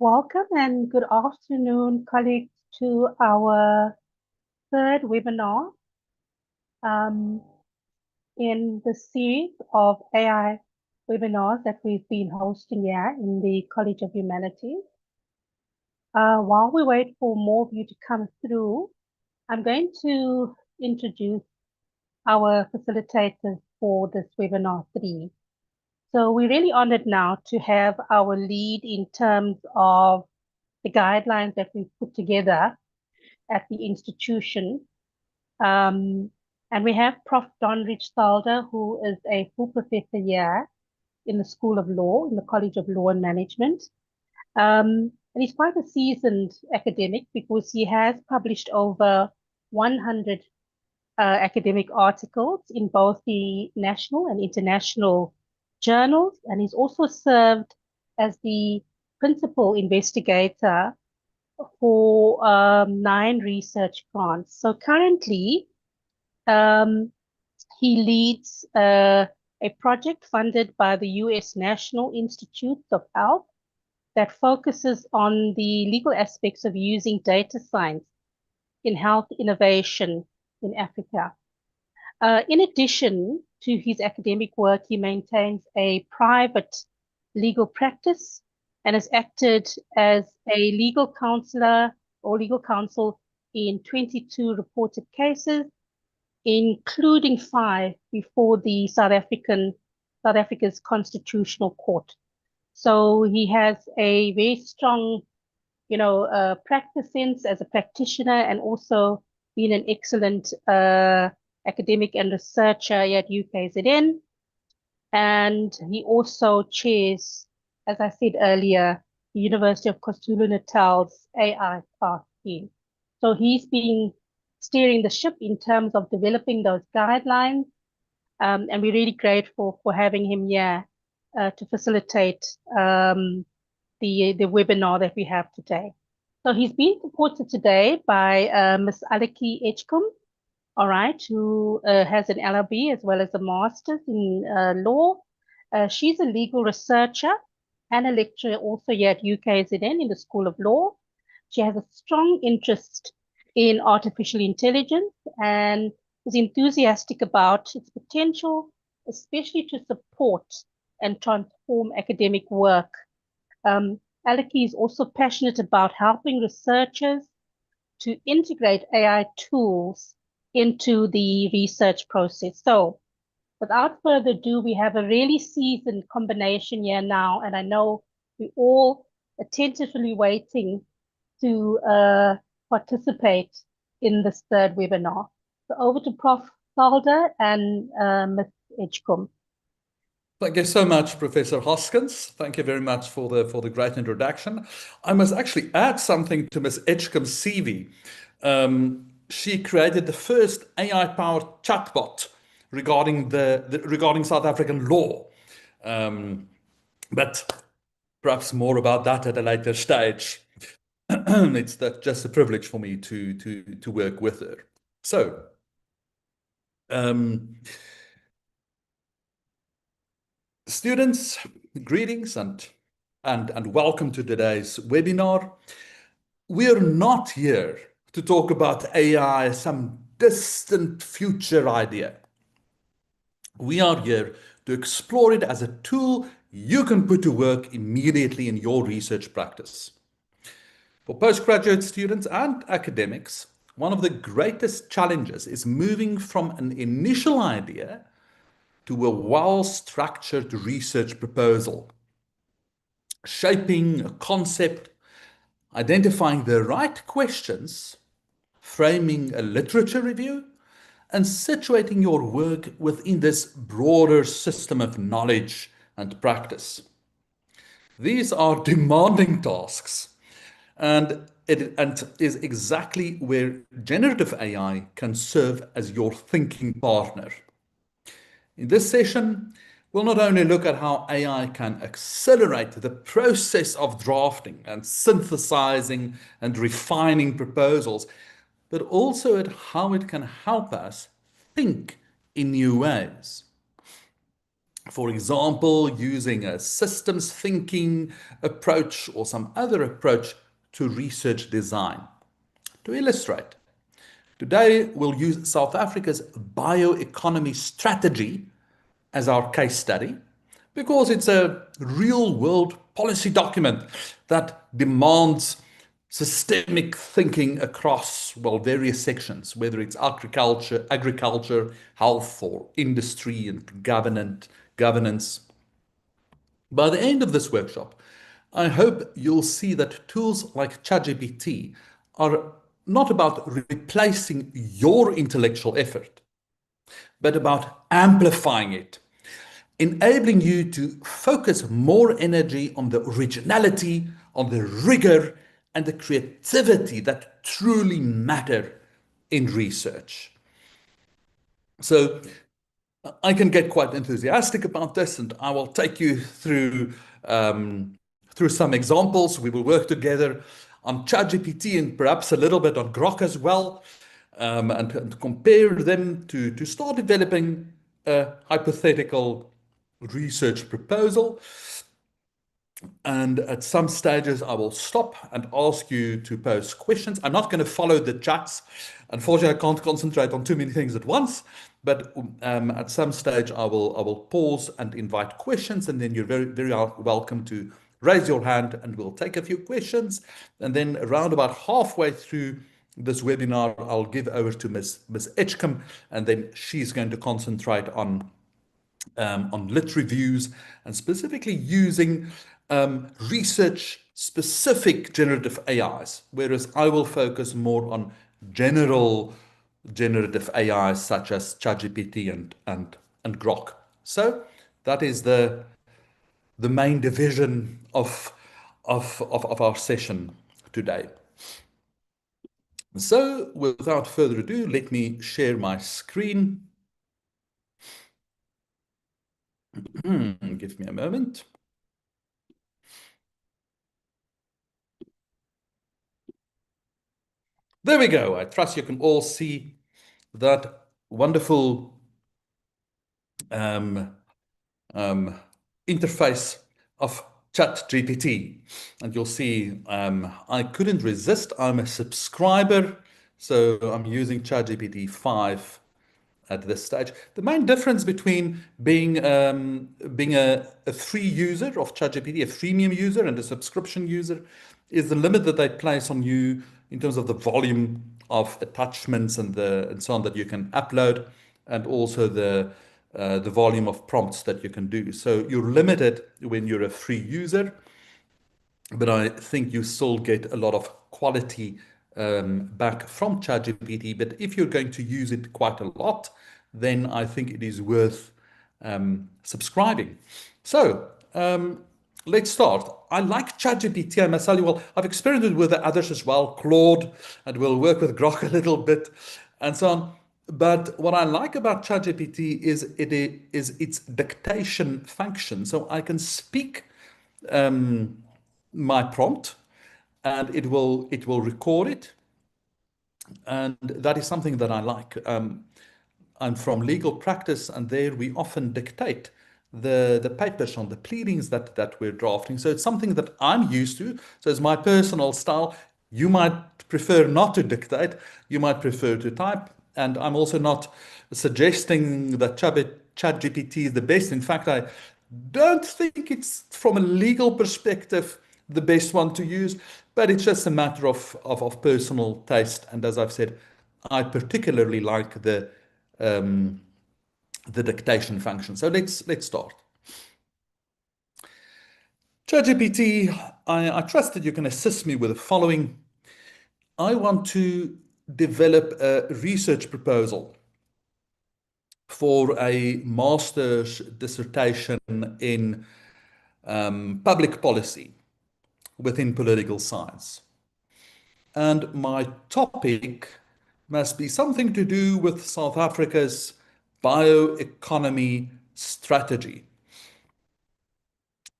Welcome and good afternoon, colleagues, to our third webinar um, in the series of AI webinars that we've been hosting here in the College of Humanities. While we wait for more of you to come through, I'm going to introduce our facilitators for this webinar 3. So we're really honored now to have our lead in terms of the guidelines that we've put together at the institution. And we have Prof. Donrich Stalder, who is a full professor here in the School of Law, in the College of Law and Management. And he's quite a seasoned academic because he has published over 100 academic articles in both the national and international journals. And he's also served as the principal investigator for 9 research grants. So currently, um, he leads a project funded by the US National Institutes of Health that focuses on the legal aspects of using data science in health innovation in Africa. In addition to his academic work, he maintains a private legal practice and has acted as a legal counselor or legal counsel in 22 reported cases, including 5 before the South Africa's Constitutional Court. So he has a very strong, practice sense as a practitioner, and also been an excellent academic and researcher at UKZN. And he also chairs, as I said earlier, the University of KwaZulu-Natal's AI Path team. So he's been steering the ship in terms of developing those guidelines. And we're really grateful for having him here to facilitate the webinar that we have today. So he's being supported today by Ms. Aleki Edgecombe, all right, who has an LLB as well as a master's in law. She's a legal researcher and a lecturer also here at UKZN in the School of Law. She has a strong interest in artificial intelligence and is enthusiastic about its potential, especially to support and transform academic work. Aleki is also passionate about helping researchers to integrate AI tools into the research process. So without further ado, we have a really seasoned combination here now, and I know we're all attentively waiting to participate in this third webinar. So over to Prof. Stalder and Ms. Edgecombe. Thank you so much, Professor Hoskins. Thank you very much for the great introduction. I must actually add something to Ms. Edgecombe's CV. She created the first AI-powered chatbot regarding regarding South African law. But perhaps more about that at a later stage. It's just a privilege for me to work with her. So, students, greetings and welcome to today's webinar. We're not here to talk about AI as some distant future idea. We are here to explore it as a tool you can put to work immediately in your research practice. For postgraduate students and academics, one of the greatest challenges is moving from an initial idea to a well-structured research proposal. Shaping a concept, identifying the right questions, framing a literature review, and situating your work within this broader system of knowledge and practice. These are demanding tasks, and it is exactly where generative AI can serve as your thinking partner. In this session, we'll not only look at how AI can accelerate the process of drafting and synthesizing and refining proposals, but also at how it can help us think in new ways. For example, using a systems thinking approach or some other approach to research design. To illustrate, today we'll use South Africa's bioeconomy strategy as our case study because it's a real world policy document that demands systemic thinking across, well, various sections, whether it's agriculture, health, or industry and governance. By the end of this workshop, I hope you'll see that tools like ChatGPT are not about replacing your intellectual effort, but about amplifying it, enabling you to focus more energy on the originality, on the rigor, and the creativity that truly matter in research. So I can get quite enthusiastic about this, and I will take you through some examples. We will work together on ChatGPT and perhaps a little bit on Grok as well, and compare them to start developing a hypothetical research proposal. And at some stages, I will stop and ask you to pose questions. I'm not going to follow the chats. Unfortunately, I can't concentrate on too many things at once. But at some stage, I will pause and invite questions, and then you're very welcome to raise your hand, and we'll take a few questions. And then around about halfway through this webinar, I'll give over to Ms. Edgecombe, and then she's going to concentrate on lit reviews and specifically using research-specific generative AIs, whereas I will focus more on general generative AIs such as ChatGPT and Grok. So that is the main division of our session today. So without further ado, let me share my screen. Give me a moment. There we go. I trust you can all see that wonderful interface of ChatGPT. And you'll see I couldn't resist. I'm a subscriber, so I'm using ChatGPT 5 at this stage. The main difference between being a free user of ChatGPT, a freemium user, and a subscription user is the limit that they place on you in terms of the volume of attachments and so on that you can upload, and also the volume of prompts that you can do. So you're limited when you're a free user, but I think you still get a lot of quality back from ChatGPT. But if you're going to use it quite a lot, then I think it is worth subscribing. So let's start. I like ChatGPT, I must tell you. Well, I've experimented with the others as well, Claude, and we'll work with Grok a little bit and so on. But what I like about ChatGPT is its dictation function. So I can speak my prompt, and it will record it, and that is something that I like. I'm from legal practice, and there we often dictate the papers on the pleadings that we're drafting. So it's something that I'm used to. So it's my personal style. You might prefer not to dictate. You might prefer to type. And I'm also not suggesting that ChatGPT is the best. In fact, I don't think it's, from a legal perspective, the best one to use, but it's just a matter of personal taste. And as I've said, I particularly like the dictation function. So let's start. ChatGPT, I trust that you can assist me with the following. I want to develop a research proposal for a master's dissertation in public policy within political science. And my topic must be something to do with South Africa's bioeconomy strategy.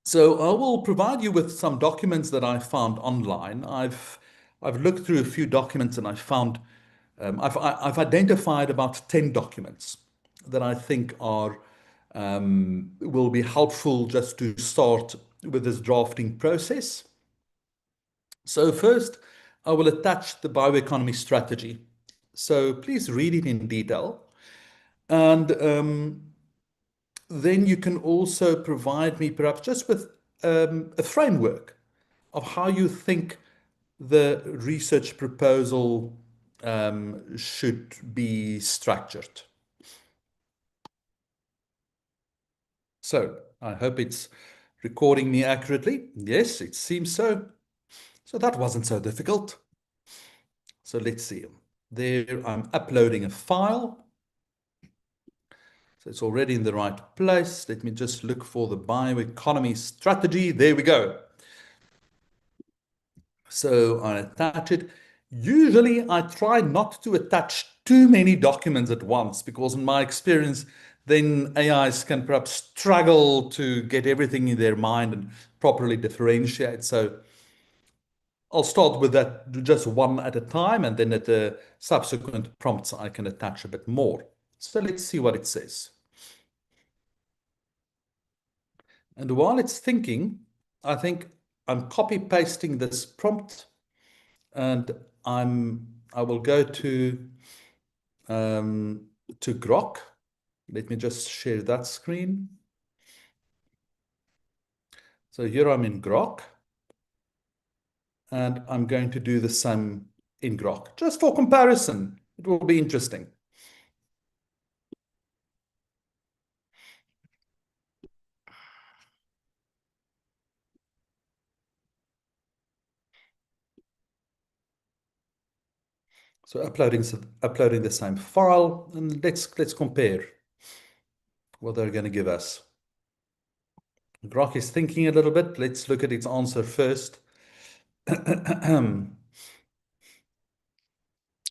So I will provide you with some documents that I found online. I've looked through a few documents, and I found I've identified about 10 documents that I think are will be helpful just to start with this drafting process. So first, I will attach the bioeconomy strategy. So please read it in detail. And then you can also provide me perhaps just with a framework of how you think the research proposal should be structured. So I hope it's recording me accurately. Yes, it seems so. So that wasn't so difficult. So let's see. There I'm uploading a file. So it's already in the right place. Let me just look for the bioeconomy strategy. There we go. So I attach it. Usually I try not to attach too many documents at once because in my experience, then AIs can perhaps struggle to get everything in their mind and properly differentiate. So I'll start with that just one at a time, and then at the subsequent prompts, I can attach a bit more. So let's see what it says. And while it's thinking, I think I'm copy pasting this prompt, and I will go to Grok. Let me just share that screen. So here I'm in Grok, and I'm going to do the same in Grok, just for comparison. It will be interesting. So uploading the same file, and let's compare what they're going to give us. Grok is thinking a little bit. Let's look at its answer first.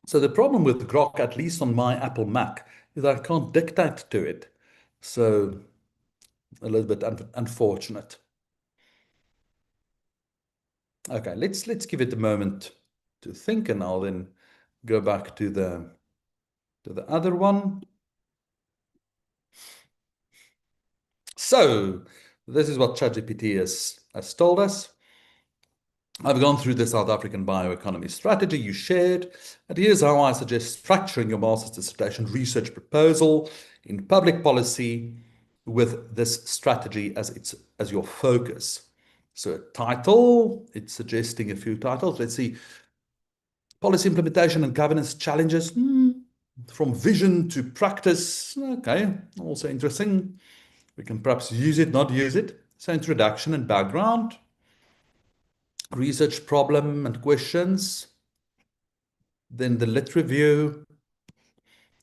So the problem with Grok, at least on my Apple Mac, is I can't dictate to it. So a little bit unfortunate. Okay, let's give it a moment to think, and I'll then go back to the other one. So this is what ChatGPT has told us. I've gone through the South African bioeconomy strategy you shared, and here's how I suggest structuring your master's dissertation research proposal in public policy with this strategy as your focus. So a title, it's suggesting a few titles. Let's see. Policy implementation and governance challenges, from vision to practice. Okay, also interesting. We can perhaps use it, not use it. So introduction and background, research problem and questions, then the lit review,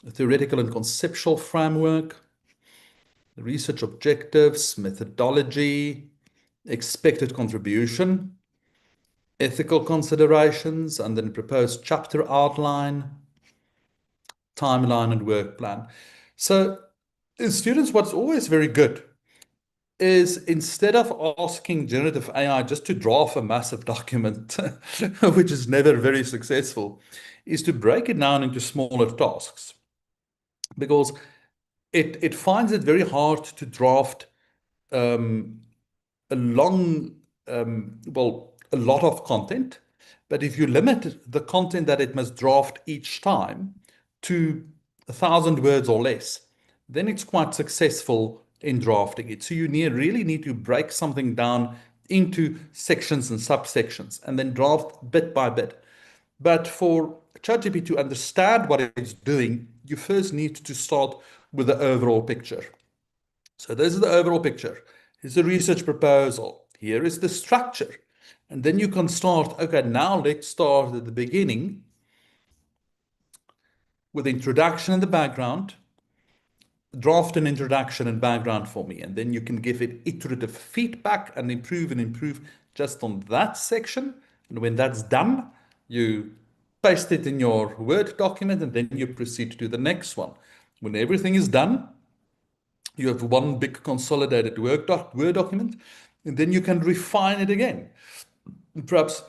a theoretical and conceptual framework, the research objectives, methodology, expected contribution, ethical considerations, and then proposed chapter outline, timeline, and work plan. So students, what's always very good is instead of asking generative AI just to draft a massive document, which is never very successful, is to break it down into smaller tasks. Because it finds it very hard to draft a long, a lot of content. But if you limit the content that it must draft each time to 1,000 words or less, then it's quite successful in drafting it. So you really need to break something down into sections and subsections and then draft bit by bit. But for ChatGPT to understand what it's doing, you first need to start with the overall picture. So this is the overall picture. Here's the research proposal. Here is the structure. And then you can start, okay, now let's start at the beginning with the introduction and the background. Draft an introduction and background for me. And then you can give it iterative feedback and improve just on that section. And when that's done, you paste it in your Word document and then you proceed to the next one. When everything is done, you have one big consolidated Word document, and then you can refine it again. Perhaps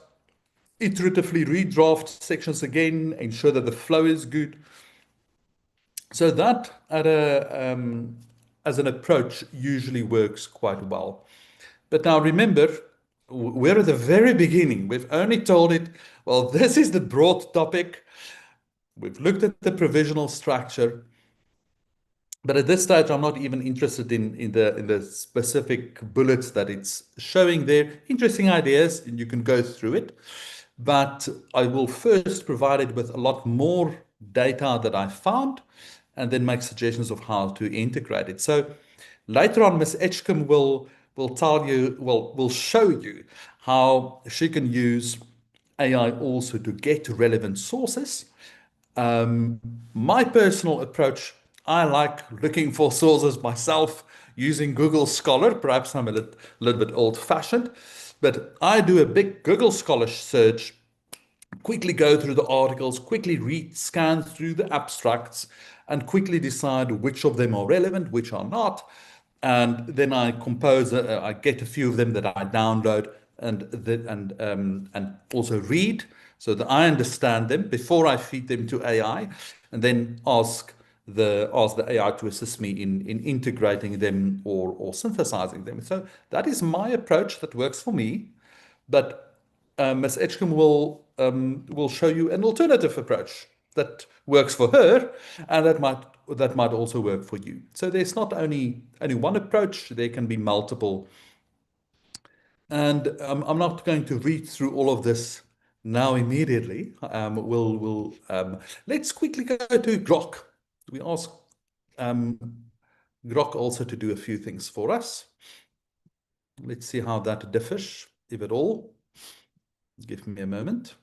iteratively redraft sections again, ensure that the flow is good. So that as an approach usually works quite well. But now remember, we're at the very beginning. We've only told it, well, this is the broad topic. We've looked at the provisional structure. But at this stage, I'm not even interested in the specific bullets that it's showing there. Interesting ideas, and you can go through it. But I will first provide it with a lot more data that I found, and then make suggestions of how to integrate it. So later on, Ms. Etchcombe will tell you, will show you how she can use AI also to get relevant sources. My personal approach, I like looking for sources myself using Google Scholar. Perhaps I'm a little bit old-fashioned, but I do a big Google Scholar search, quickly go through the articles, quickly read, scan through the abstracts, and quickly decide which of them are relevant, which are not. And then I compose, I get a few of them that I download and also read so that I understand them before I feed them to AI, and then ask the AI to assist me in integrating them or synthesizing them. So that is my approach that works for me. But Ms. Etchcombe will show you an alternative approach that works for her, and that might also work for you. So there's not only one approach; there can be multiple. And I'm not going to read through all of this now immediately. Let's quickly go to Grok. We ask Grok also to do a few things for us. Let's see how that differs, if at all. Give me a moment.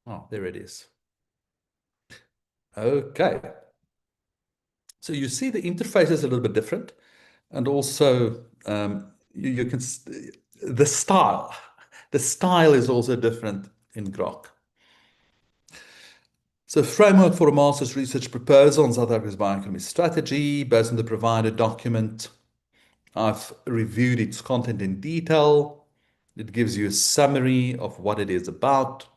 Oh, there it is. Okay. So you see the interface is a little bit different. And also you can, the style is also different in Grok. So framework for a master's research proposal on South Africa's bioeconomy strategy based on the provided document. I've reviewed its content in detail. It gives you a summary of what it is about.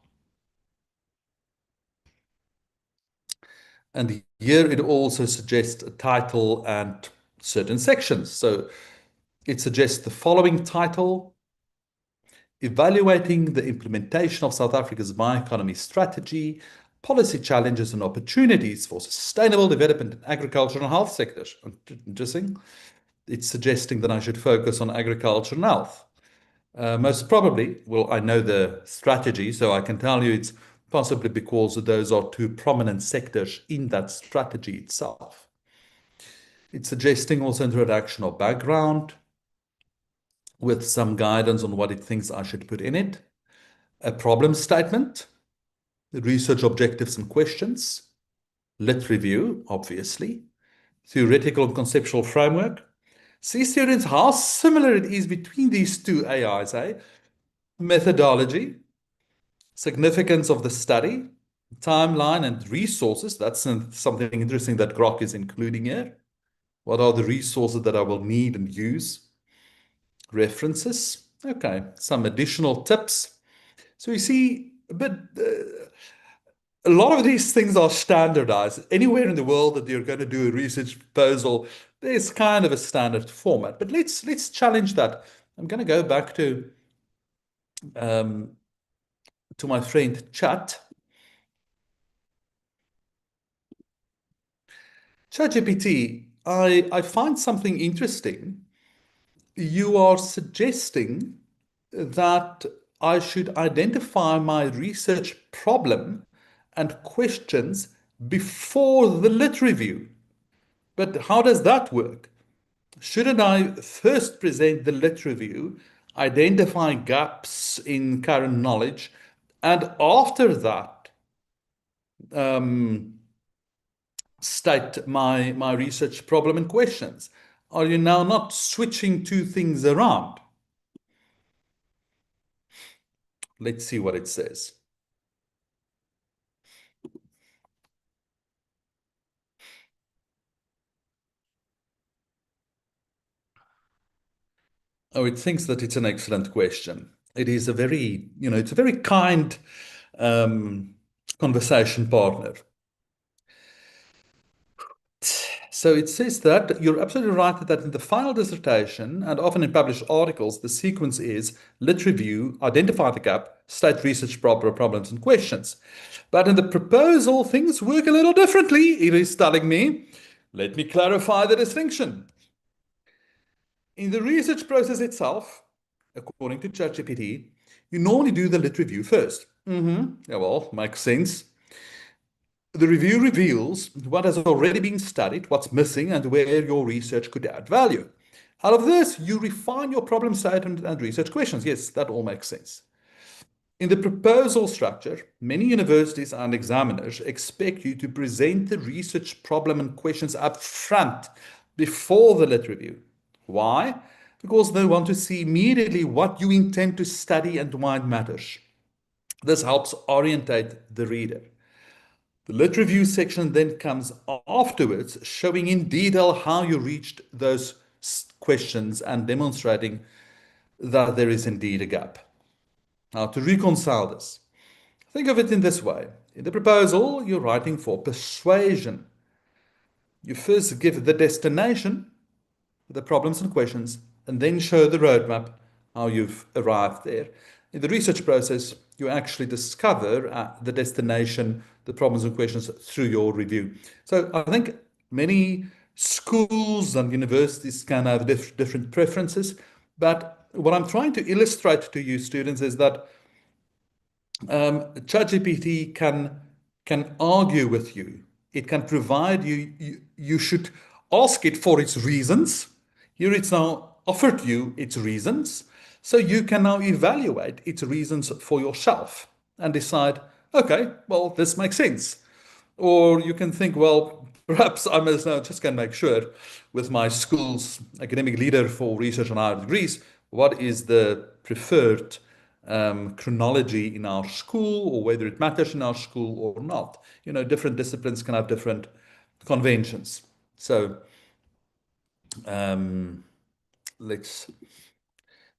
And here it also suggests a title and certain sections. So it suggests the following title: Evaluating the implementation of South Africa's bioeconomy strategy, policy challenges and opportunities for sustainable development in agriculture and health sectors. Interesting. It's suggesting that I should focus on agriculture and health. Most probably, well, I know the strategy, so I can tell you it's possibly because those are two prominent sectors in that strategy itself. It's suggesting also introduction of background with some guidance on what it thinks I should put in it, a problem statement, research objectives and questions, lit review, obviously, theoretical and conceptual framework. See, students, how similar it is between these two AIs, eh? Methodology, significance of the study, timeline and resources. That's something interesting that Grok is including here. What are the resources that I will need and use? References. Okay, some additional tips. So you see, a lot of these things are standardized. Anywhere in the world that you're going to do a research proposal, there's kind of a standard format. But let's challenge that. I'm going to go back to my friend Chat. ChatGPT, I find something interesting. You are suggesting that I should identify my research problem and questions before the lit review. But how does that work? Shouldn't I first present the lit review, identify gaps in current knowledge, and after that state my research problem and questions? Are you now not switching two things around? Let's see what it says. Oh, it thinks that it's an excellent question. It is a very, it's a very kind um, conversation partner. So it says that you're absolutely right that in the final dissertation and often in published articles, the sequence is lit review, identify the gap, state research problems and questions. But in the proposal, things work a little differently, it is telling me. Let me clarify the distinction. In the research process itself, according to ChatGPT, you normally do the lit review first. Yeah, well, makes sense. The review reveals what has already been studied, what's missing, and where your research could add value. Out of this, you refine your problem statement and research questions. Yes, that all makes sense. In the proposal structure, many universities and examiners expect you to present the research problem and questions up front before the lit review. Why? Because they want to see immediately what you intend to study and why it matters. This helps orientate the reader. The lit review section then comes afterwards, showing in detail how you reached those questions and demonstrating that there is indeed a gap. Now, to reconcile this, think of it in this way. In the proposal, you're writing for persuasion. You first give the destination, the problems and questions, and then show the roadmap, how you've arrived there. In the research process, you actually discover the destination, the problems and questions through your review. So I think many schools and universities can have different preferences, but what I'm trying to illustrate to you students is that ChatGPT can argue with you. It can provide you should ask it for its reasons. Here it's now offered you its reasons. So you can now evaluate its reasons for yourself and decide, okay, well, this makes sense. Or you can think, well, perhaps I must now just can make sure with my school's academic leader for research on higher degrees, what is the preferred chronology in our school, or whether it matters in our school or not. Different disciplines can have different conventions. So let's.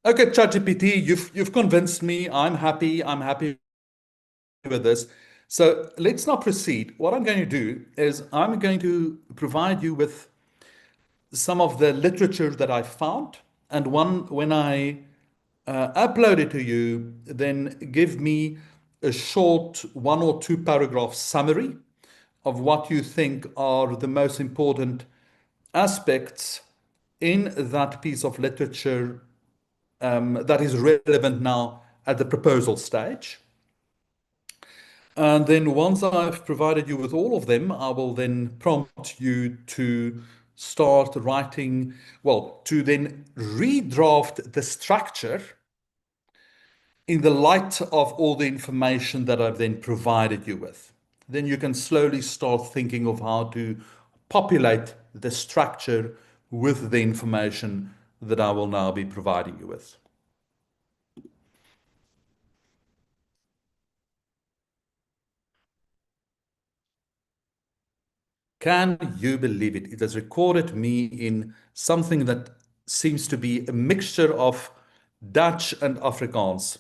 Okay, ChatGPT, you've convinced me. I'm happy. I'm happy with this. So let's now proceed. What I'm going to do is I'm going to provide you with some of the literature that I found, and when I upload it to you, then give me a short 1 or 2 paragraph summary of what you think are the most important aspects in that piece of literature that is relevant now at the proposal stage. And then once I've provided you with all of them, I will then prompt you to start writing, well, to then redraft the structure in the light of all the information that I've then provided you with. Then you can slowly start thinking of how to populate the structure with the information that I will now be providing you with. Can you believe it? It has recorded me in something that seems to be a mixture of Dutch and Afrikaans.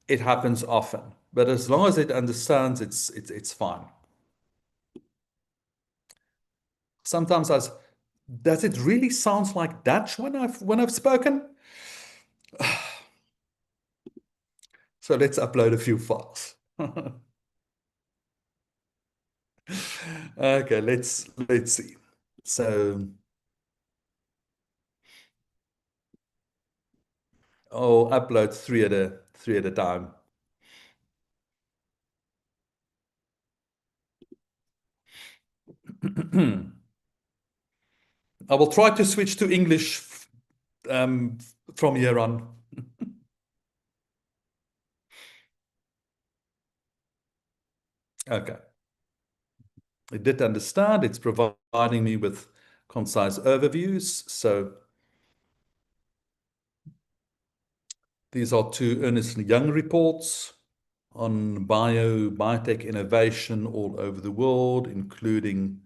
It happens often, but as long as it understands, it's fine. Sometimes does it really sounds like Dutch when I've spoken? So let's upload a few files. Okay, let's see. So I'll upload three at a time. I will try to switch to English from here on. Okay. It did understand. It's providing me with concise overviews. So these are 2 Ernst & Young reports on biotech innovation all over the world, including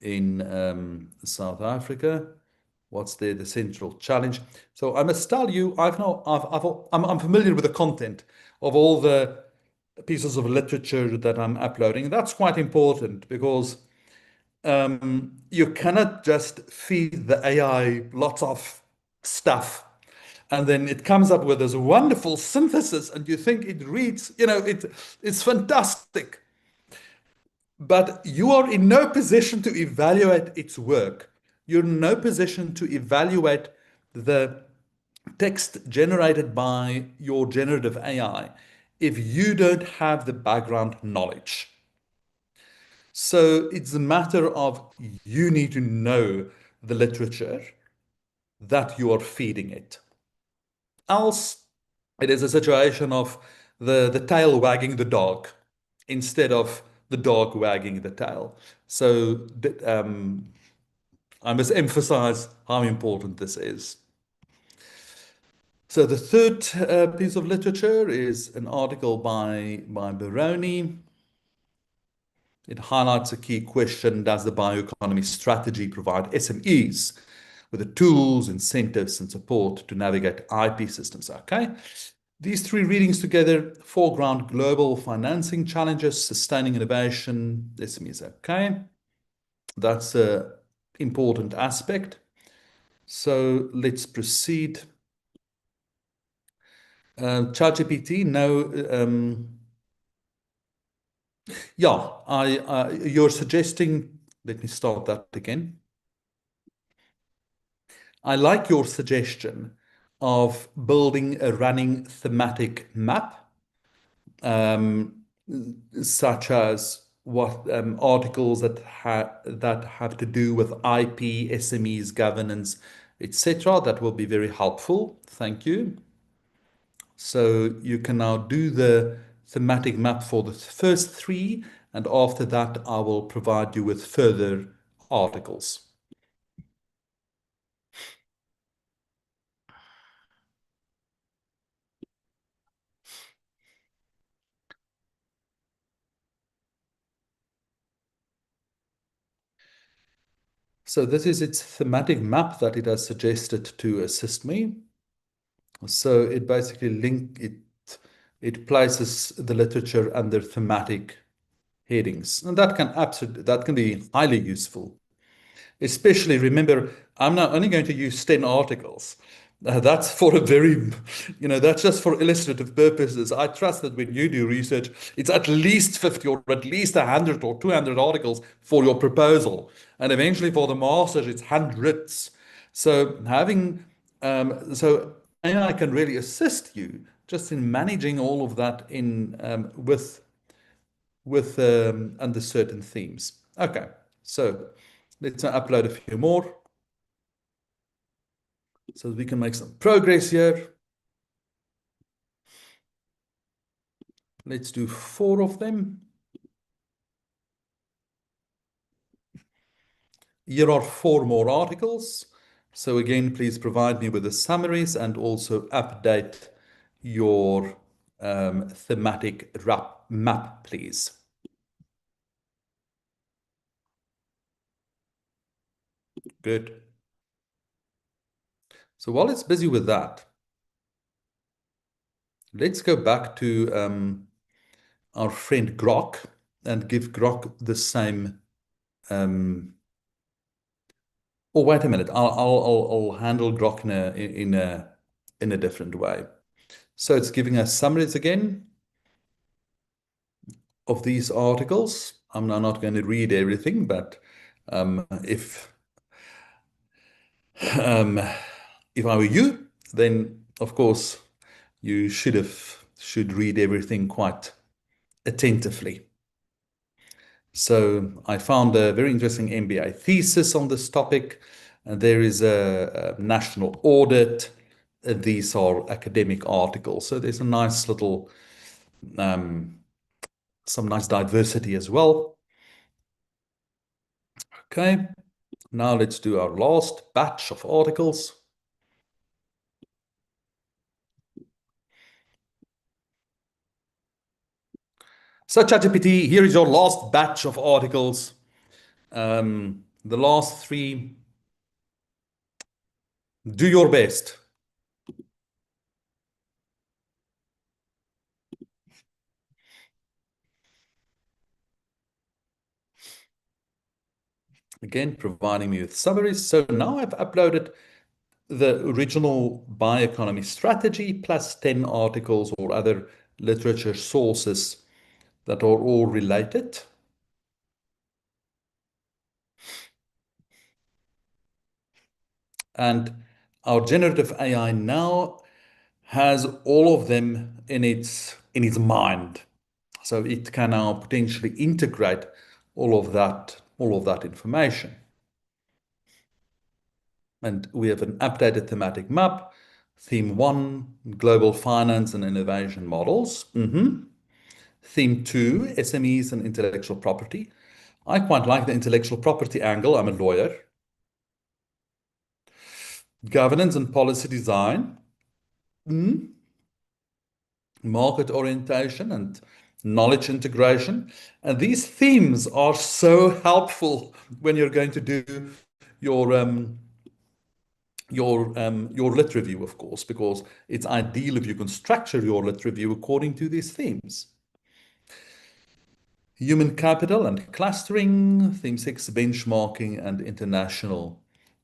in South Africa. what's the central challenge. So I must tell you, I'm familiar with the content of all the pieces of literature that I'm uploading. That's quite important because you cannot just feed the AI lots of stuff and then it comes up with this wonderful synthesis and you think it reads, it's fantastic. But you are in no position to evaluate its work. You're in no position to evaluate the text generated by your generative AI if you don't have the background knowledge. So it's a matter of you need to know the literature that you are feeding it. Else, it is a situation of the tail wagging the dog instead of the dog wagging the tail. So I must emphasize how important this is. So the third piece of literature is an article by Baroni. It highlights a key question: does the bioeconomy strategy provide SMEs with the tools, incentives, and support to navigate IP systems? Okay. These three readings together foreground global financing challenges, sustaining innovation, SMEs. Okay. That's an important aspect. So let's proceed. ChatGPT, no, yeah, you're suggesting, let me start that again. I like your suggestion of building a running thematic map, such as what articles that have to do with IP, SMEs, governance, etc. That will be very helpful. Thank you. So you can now do the thematic map for the first three, and after that, I will provide you with further articles. So this is its thematic map that it has suggested to assist me. So it basically it places the literature under thematic headings, and that can be highly useful. Especially remember, I'm not only going to use 10 articles. That's for a very, that's just for illustrative purposes. I trust that when you do research, it's at least 50 or at least 100 or 200 articles for your proposal. And eventually for the master's, it's hundreds. So so AI can really assist you just in managing all of that with under certain themes. Okay, so let's upload a few more so that we can make some progress here. Let's do 4 of them. Here are 4 more articles. So again, please provide me with the summaries and also update your thematic map, please. Good. So while it's busy with that, let's go back to our friend Grok and give Grok the same. Oh, wait a minute. I'll handle Grok in a different way. So it's giving us summaries again of these articles. I'm now not going to read everything, but if if I were you, then of course you should read everything quite attentively. So I found a very interesting MBA thesis on this topic. There is a national audit. These are academic articles. So there's a nice little, some nice diversity as well. Okay, now let's do our last batch of articles. So ChatGPT, here is your last batch of articles. The last 3 Do your best. Again, providing me with summaries. So now I've uploaded the original bioeconomy strategy plus 10 articles or other literature sources that are all related. And our generative AI now has all of them in its mind. So it can now potentially integrate all of that information. And we have an updated thematic map, theme 1, global finance and innovation models. Theme 2, SMEs and intellectual property. I quite like the intellectual property angle. I'm a lawyer. Governance and policy design. Market orientation and knowledge integration. And these themes are so helpful when you're going to do your lit review, of course, because it's ideal if you can structure your lit review according to these themes. Human capital and clustering, theme 6, benchmarking and international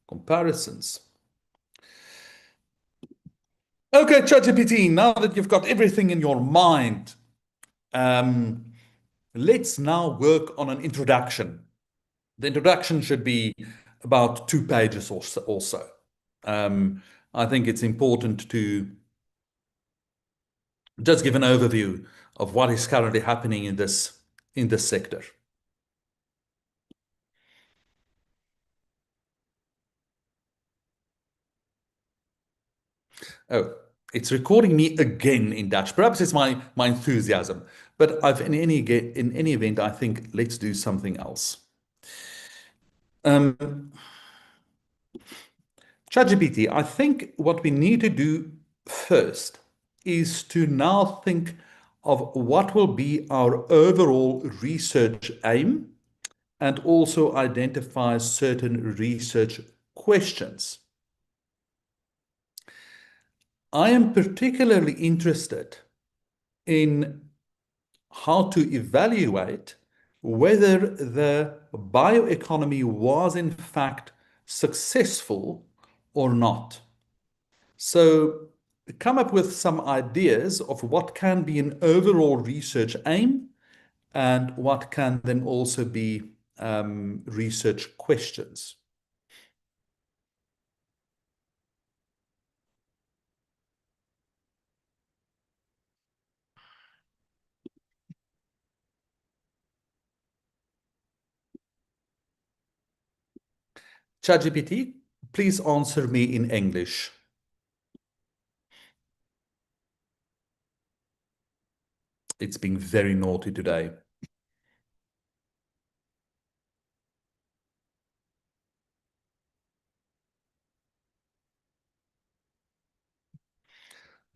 comparisons. Okay, ChatGPT, now that you've got everything in your mind, let's now work on an introduction. The introduction should be about 2 pages or so. I think it's important to just give an overview of what is currently happening in this sector. Oh, it's recording me again in Dutch. Perhaps it's my enthusiasm, but in any event, I think let's do something else. ChatGPT, I think what we need to do first is to now think of what will be our overall research aim and also identify certain research questions. I am particularly interested in how to evaluate whether the bioeconomy was in fact successful or not. So come up with some ideas of what can be an overall research aim and what can then also be research questions. ChatGPT, please answer me in English. It's being very naughty today.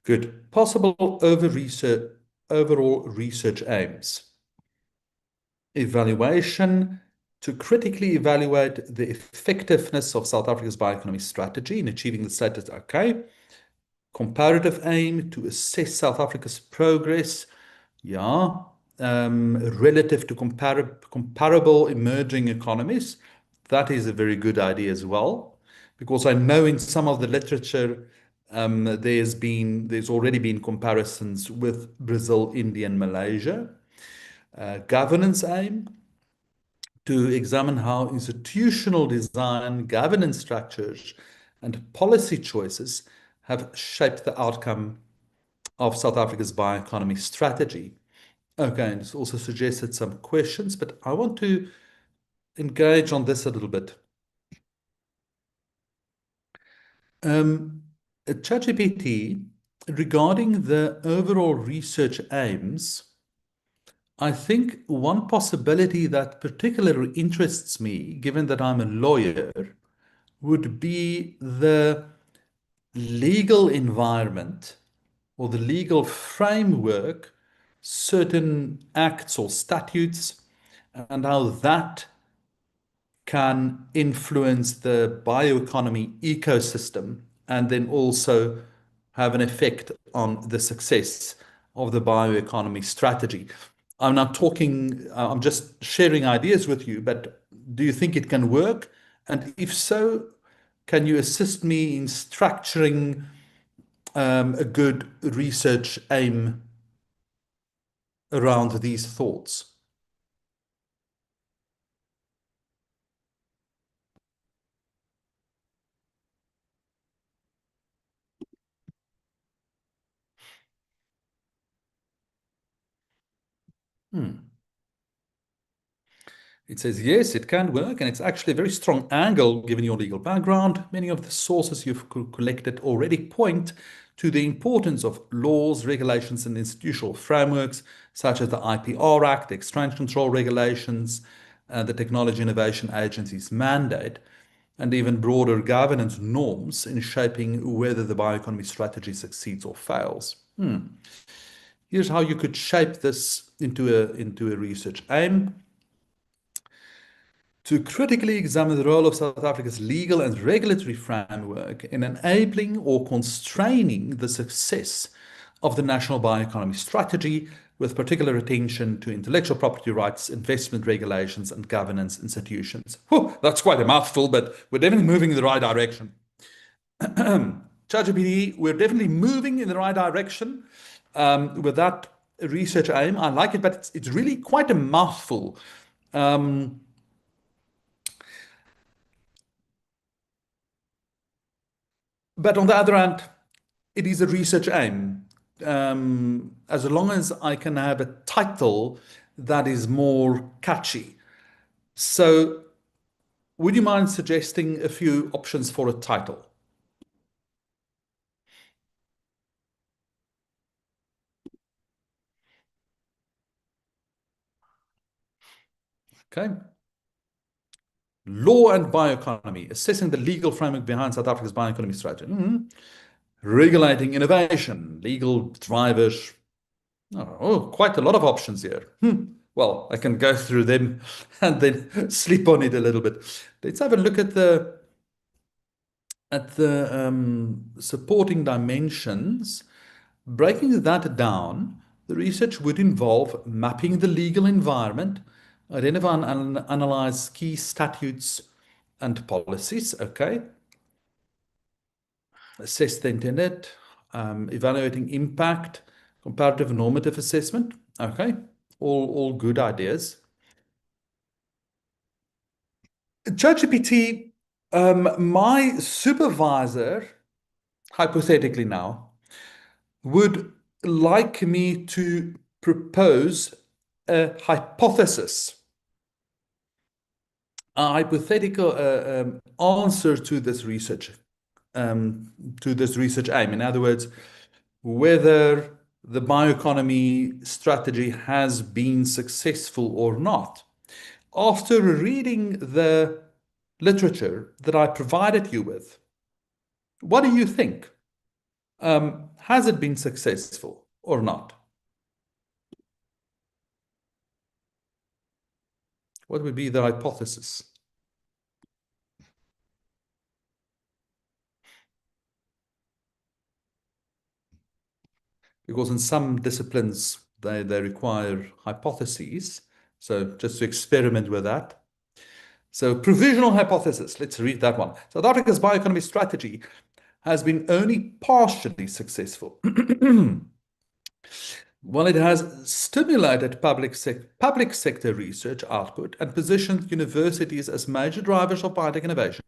Good. Possible overall research aims. Evaluation to critically evaluate the effectiveness of South Africa's bioeconomy strategy in achieving the status. Okay. Comparative aim to assess South Africa's progress. Yeah. Relative to comparable emerging economies. That is a very good idea as well, because I know in some of the literature there's already been comparisons with Brazil, India, and Malaysia. Governance aim to examine how institutional design, governance structures, and policy choices have shaped the outcome of South Africa's bioeconomy strategy. Okay, and it's also suggested some questions, but I want to engage on this a little bit. ChatGPT, regarding the overall research aims, I think one possibility that particularly interests me, given that I'm a lawyer, would be the legal environment or the legal framework, certain acts or statutes, and how that can influence the bioeconomy ecosystem and then also have an effect on the success of the bioeconomy strategy. I'm not talking, I'm just sharing ideas with you, but do you think it can work? And if so, can you assist me in structuring a good research aim around these thoughts? Hmm. It says, yes, it can work, and it's actually a very strong angle given your legal background. Many of the sources you've collected already point to the importance of laws, regulations, and institutional frameworks, such as the IPR Act, the Exchange Control Regulations, the Technology Innovation Agency's mandate, and even broader governance norms in shaping whether the bioeconomy strategy succeeds or fails. Here's how you could shape this into a research aim: to critically examine the role of South Africa's legal and regulatory framework in enabling or constraining the success of the national bioeconomy strategy, with particular attention to intellectual property rights, investment regulations, and governance institutions. Whew, that's quite a mouthful, but we're definitely moving in the right direction. ChatGPT, we're definitely moving in the right direction with that research aim. I like it, but it's really quite a mouthful. But on the other hand, it is a research aim. As long as I can have a title that is more catchy. So, would you mind suggesting a few options for a title? Okay. Law and bioeconomy, assessing the legal framework behind South Africa's bioeconomy strategy. Regulating innovation, legal drivers. Oh, quite a lot of options here. Well, I can go through them and then sleep on it a little bit. Let's have a look at the supporting dimensions. Breaking that down, the research would involve mapping the legal environment, identify and analyze key statutes and policies, okay? Assess the intended, evaluating impact, comparative normative assessment, okay? All good ideas. ChatGPT, my supervisor, hypothetically now, would like me to propose a hypothesis, a hypothetical answer to this research aim. In other words, whether the bioeconomy strategy has been successful or not. After reading the literature that I provided you with, what do you think? Has it been successful or not? What would be the hypothesis? Because in some disciplines, they require hypotheses. So just to experiment with that. So provisional hypothesis, let's read that one. South Africa's bioeconomy strategy has been only partially successful. While it has stimulated public sector research output and positioned universities as major drivers of biotech innovation,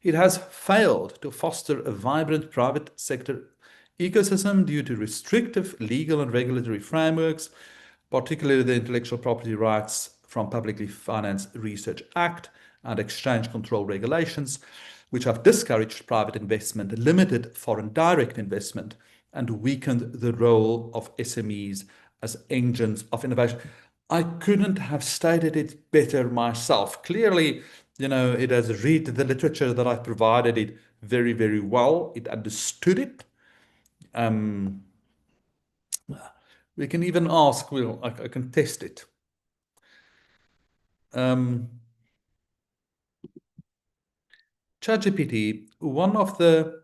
it has failed to foster a vibrant private sector ecosystem due to restrictive legal and regulatory frameworks, particularly the Intellectual Property Rights from Publicly Financed Research Act and exchange control regulations, which have discouraged private investment, limited foreign direct investment, and weakened the role of SMEs as engines of innovation. I couldn't have stated it better myself. Clearly, it has read the literature that I provided it very, very well. It understood it. We can even ask, well, I can test it. ChatGPT, one of the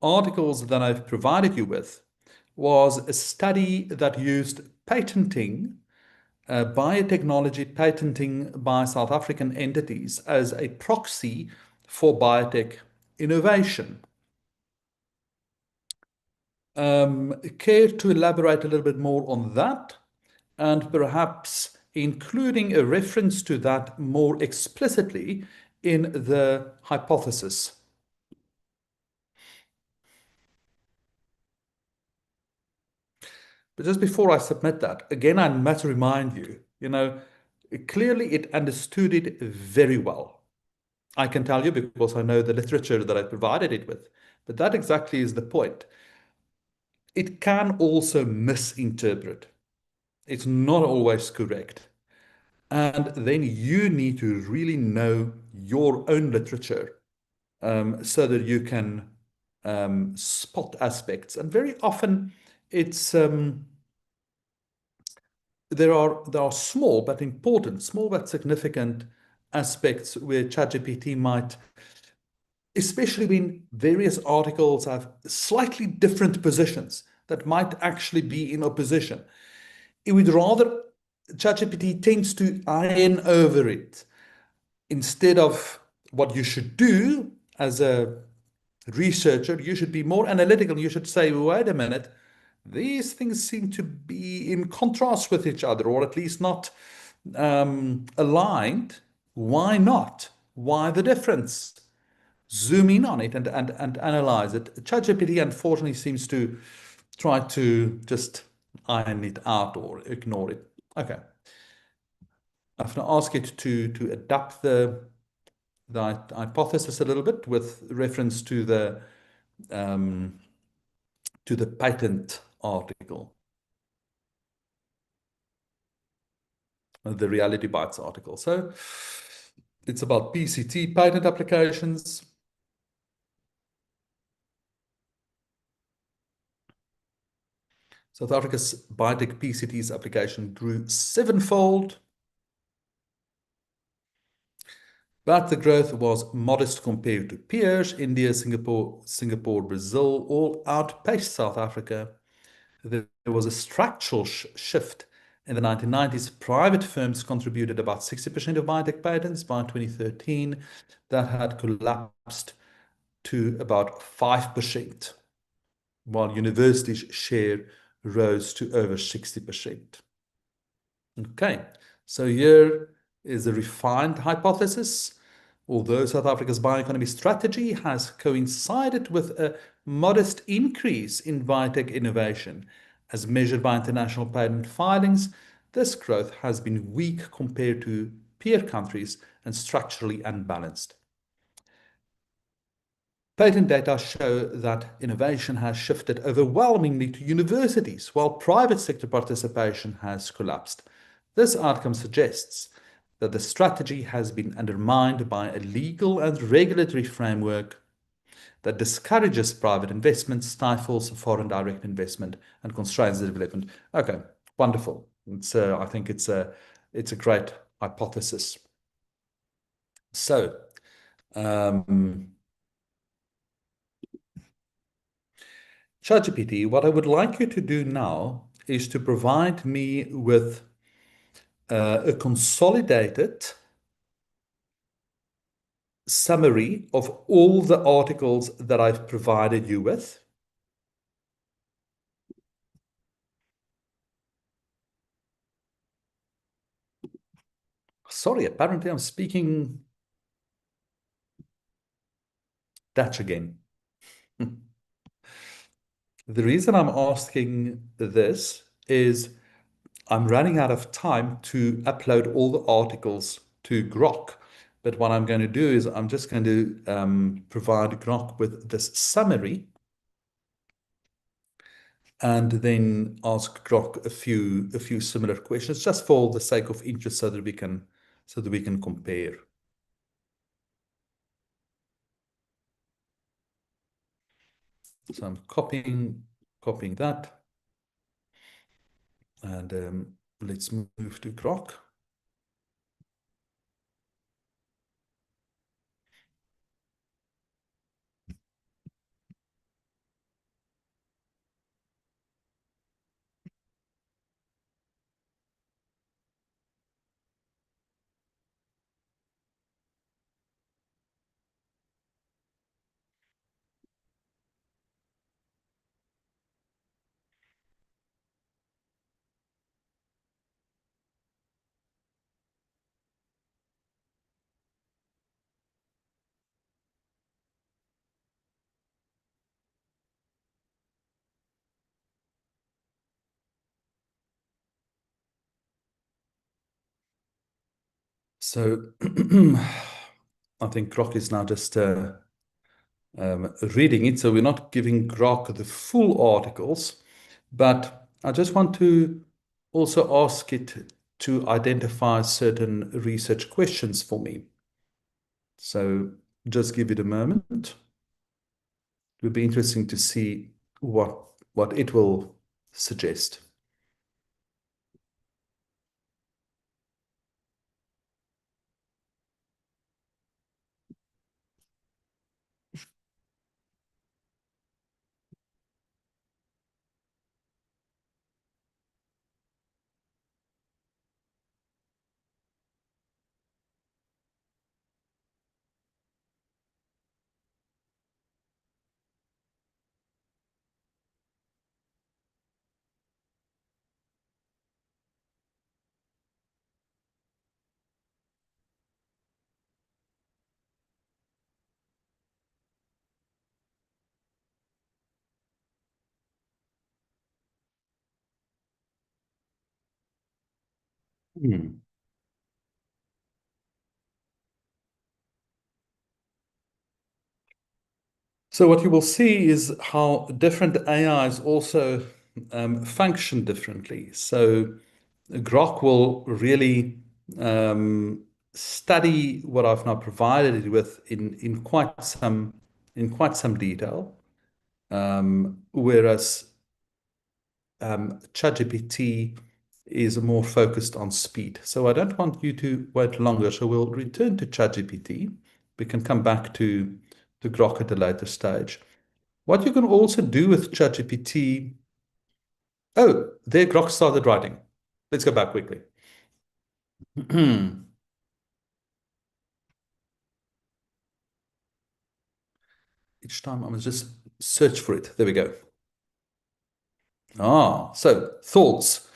articles that I've provided you with was a study that used patenting, biotechnology patenting by South African entities as a proxy for biotech innovation. Care to elaborate a little bit more on that, and perhaps including a reference to that more explicitly in the hypothesis? But just before I submit that, again, I must remind you, clearly it understood it very well. I can tell you because I know the literature that I provided it with, but that exactly is the point. It can also misinterpret. It's not always correct. And then you need to really know your own literature so that you can spot aspects. And very often it's there are small but important, small but significant aspects where ChatGPT might, especially when various articles have slightly different positions that might actually be in opposition. It would rather, ChatGPT tends to iron over it instead of what you should do as a researcher. You should be more analytical. You should say, wait a minute, these things seem to be in contrast with each other, or at least not aligned. Why not? Why the difference? Zoom in on it and analyze it. ChatGPT unfortunately seems to try to just iron it out or ignore it. Okay. I'm going to ask it to adapt the hypothesis a little bit with reference to the patent article, the Reality Bites article. So it's about PCT, patent applications. South Africa's biotech PCT's application grew 7-fold, but the growth was modest compared to peers. India, Singapore, Brazil all outpaced South Africa. There was a structural shift. In the 1990s, private firms contributed about 60% of biotech patents. By 2013, that had collapsed to about 5%, while universities' share rose to over 60%. Okay, so here is a refined hypothesis. Although South Africa's bioeconomy strategy has coincided with a modest increase in biotech innovation, as measured by international patent filings, this growth has been weak compared to peer countries and structurally unbalanced. Patent data show that innovation has shifted overwhelmingly to universities, while private sector participation has collapsed. This outcome suggests that the strategy has been undermined by a legal and regulatory framework that discourages private investment, stifles foreign direct investment, and constrains the development. Okay, wonderful. I think it's a great hypothesis. So, ChatGPT, what I would like you to do now is to provide me with a consolidated summary of all the articles that I've provided you with. Sorry, apparently I'm speaking Dutch again. The reason I'm asking this is I'm running out of time to upload all the articles to Grok. But what I'm going to do is I'm just going to provide Grok with this summary and then ask Grok a few similar questions just for the sake of interest so that we can compare. So I'm copying that, and let's move to Grok. So I think Grok is now just reading it. So we're not giving Grok the full articles, but I just want to also ask it to identify certain research questions for me. So just give it a moment. It would be interesting to see what it will suggest. Hmm. So what you will see is how different AIs also function differently. So Grok will really study what I've now provided it with in quite some detail, whereas ChatGPT is more focused on speed. So I don't want you to wait longer. So we'll return to ChatGPT. We can come back to Grok at a later stage. What you can also do with ChatGPT. Oh, there Grok started writing. Let's go back quickly. Each time I must just search for it. There we go. So thoughts.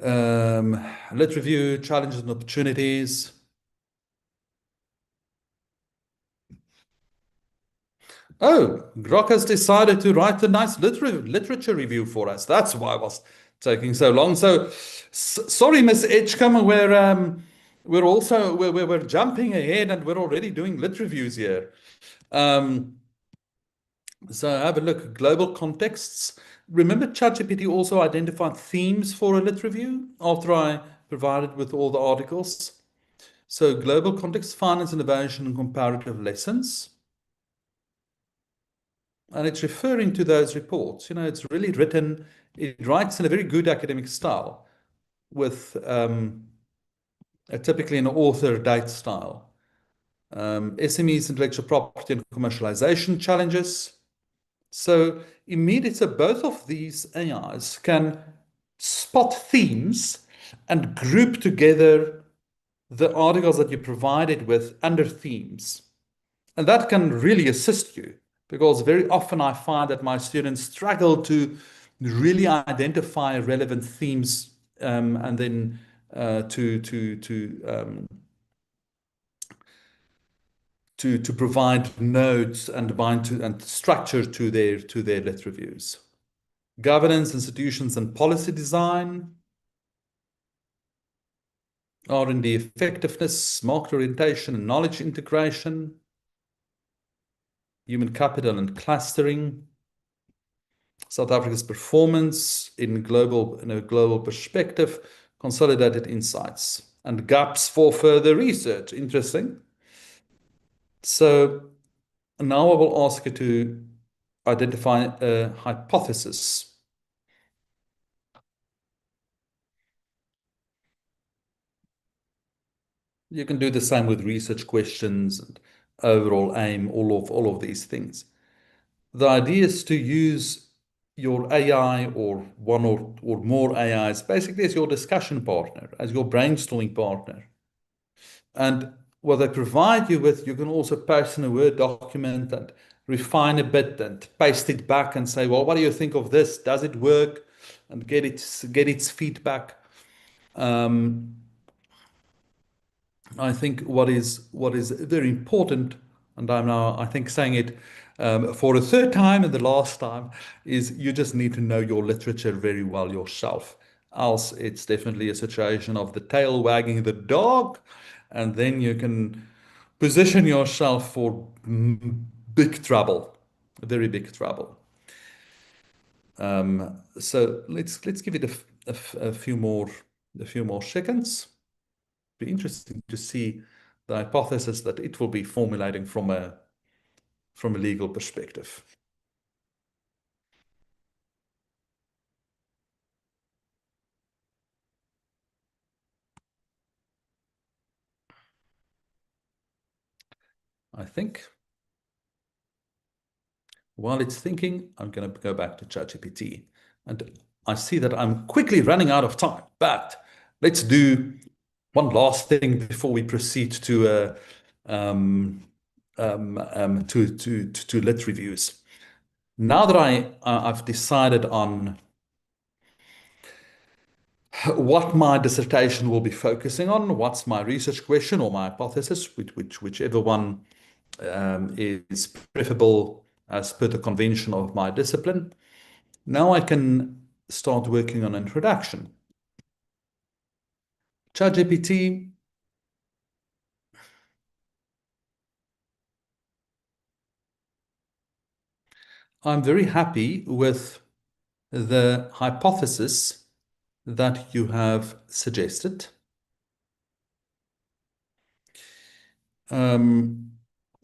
Lit review, challenges and opportunities. Oh, Grok has decided to write a nice literature review for us. That's why it was taking so long. So, sorry, Miss Edgecombe, we're jumping ahead and we're already doing lit reviews here. So have a look, global contexts. Remember ChatGPT also identified themes for a lit review after I provided with all the articles. So global context, finance, innovation, and comparative lessons. And it's referring to those reports. You know, it's really written, it writes in a very good academic style with typically an author date style. SMEs, intellectual property and commercialization challenges. So immediately, both of these AIs can spot themes and group together the articles that you provided with under themes. And that can really assist you because very often I find that my students struggle to really identify relevant themes and then to provide notes and bind to and structure to their lit reviews. Governance, institutions, and policy design, R&D effectiveness, market orientation and knowledge integration, human capital and clustering, South Africa's performance in a global perspective, consolidated insights, and gaps for further research. Interesting. So now I will ask you to identify a hypothesis. You can do the same with research questions and overall aim, all of these things. The idea is to use your AI or one or more AIs basically as your discussion partner, as your brainstorming partner. And what they provide you with, you can also paste in a Word document and refine a bit and paste it back and say, well, what do you think of this? Does it work? And get its feedback. I think what is very important, and I'm now I think saying it for a third time and the last time, is you just need to know your literature very well yourself. Else, it's definitely a situation of the tail wagging the dog, and then you can position yourself for big trouble, very big trouble. So let's give it a few more seconds. Be interesting to see the hypothesis that it will be formulating from a legal perspective. I think while it's thinking, I'm going to go back to ChatGPT. And I see that I'm quickly running out of time, but let's do one last thing before we proceed to lit reviews. Now that I've decided on what my dissertation will be focusing on, what's my research question or my hypothesis, whichever one is preferable as per the convention of my discipline. Now I can start working on introduction. ChatGPT, I'm very happy with the hypothesis that you have suggested.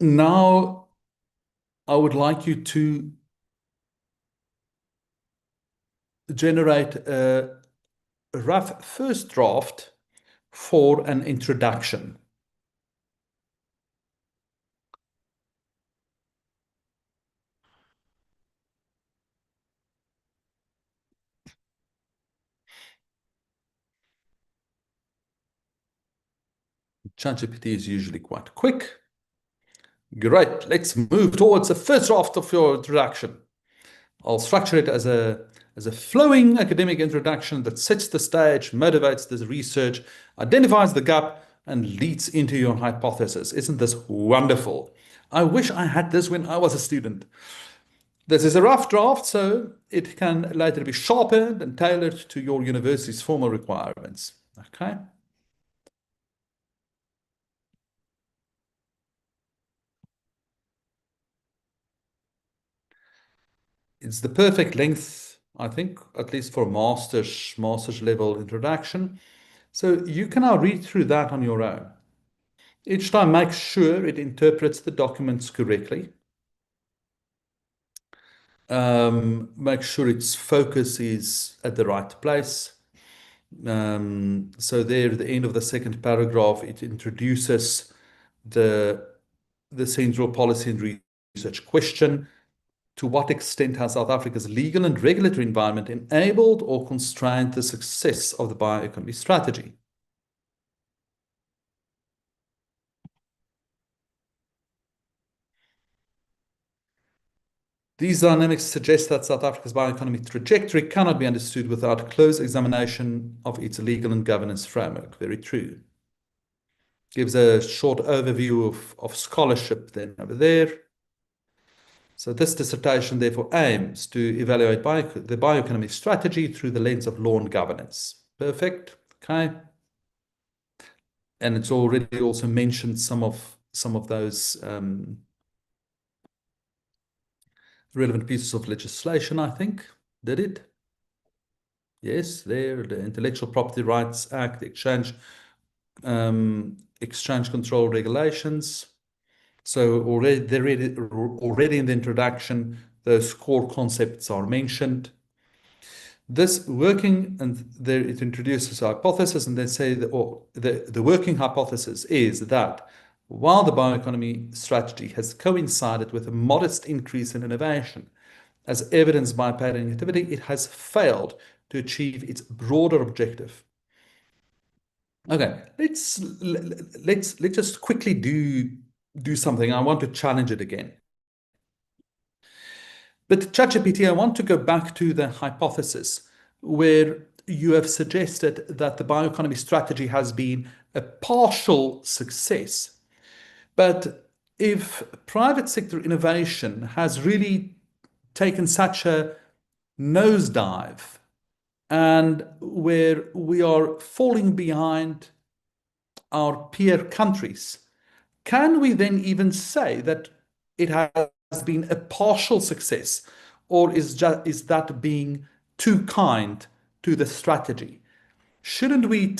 Now I would like you to generate a rough first draft for an introduction. ChatGPT is usually quite quick. Great, let's move towards the first draft of your introduction. I'll structure it as a flowing academic introduction that sets the stage, motivates the research, identifies the gap, and leads into your hypothesis. Isn't this wonderful? I wish I had this when I was a student. This is a rough draft, so it can later be sharpened and tailored to your university's formal requirements. Okay? It's the perfect length, I think, at least for master's level introduction. So you can now read through that on your own. Each time, make sure it interprets the documents correctly. Make sure its focus is at the right place. So there, at the end of the second paragraph, it introduces the central policy and research question. To what extent has South Africa's legal and regulatory environment enabled or constrained the success of the bioeconomy strategy? These dynamics suggest that South Africa's bioeconomy trajectory cannot be understood without close examination of its legal and governance framework. Very true. Gives a short overview of scholarship then over there. So this dissertation therefore aims to evaluate the bioeconomy strategy through the lens of law and governance. Perfect. Okay. And it's already also mentioned some of those relevant pieces of legislation, I think. Did it? Yes, there, the Intellectual Property Rights Act, the exchange control regulations. So already in the introduction, those core concepts are mentioned. This working, and there it introduces a hypothesis, and they say the working hypothesis is that while the bioeconomy strategy has coincided with a modest increase in innovation, as evidenced by patent activity, it has failed to achieve its broader objective. Okay, let's just quickly do something. I want to challenge it again. But ChatGPT, I want to go back to the hypothesis where you have suggested that the bioeconomy strategy has been a partial success. But if private sector innovation has really taken such a nosedive and where we are falling behind our peer countries, can we then even say that it has been a partial success, or is that being too kind to the strategy? Shouldn't we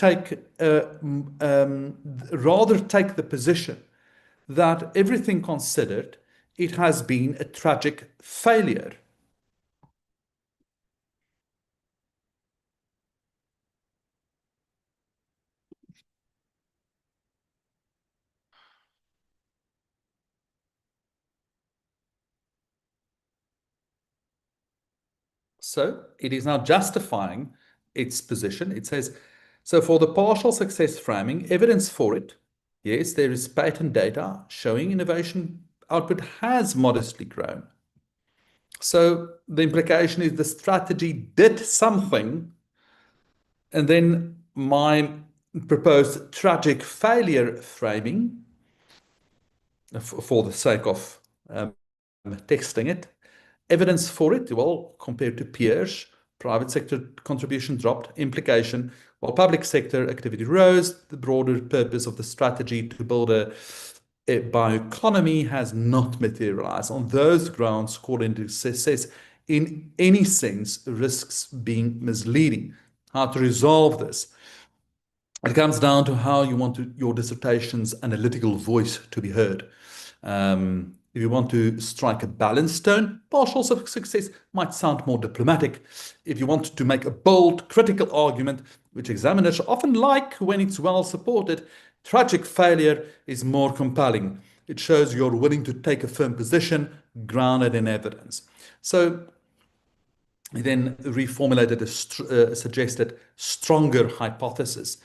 rather take the position that everything considered, it has been a tragic failure? So it is now justifying its position. It says, so for the partial success framing, evidence for it, yes, there is patent data showing innovation output has modestly grown. So the implication is the strategy did something, and then my proposed tragic failure framing, for the sake of texting it, evidence for it, well, compared to peers, private sector contribution dropped. Implication, while public sector activity rose, the broader purpose of the strategy to build a bioeconomy has not materialized. On those grounds, according to says, in any sense, risks being misleading. How to resolve this? It comes down to how you want your dissertation's analytical voice to be heard. If you want to strike a balanced tone, partial success might sound more diplomatic. If you want to make a bold, critical argument, which examiners often like when it's well supported, tragic failure is more compelling. It shows you're willing to take a firm position grounded in evidence. So he then reformulated a suggested stronger hypothesis.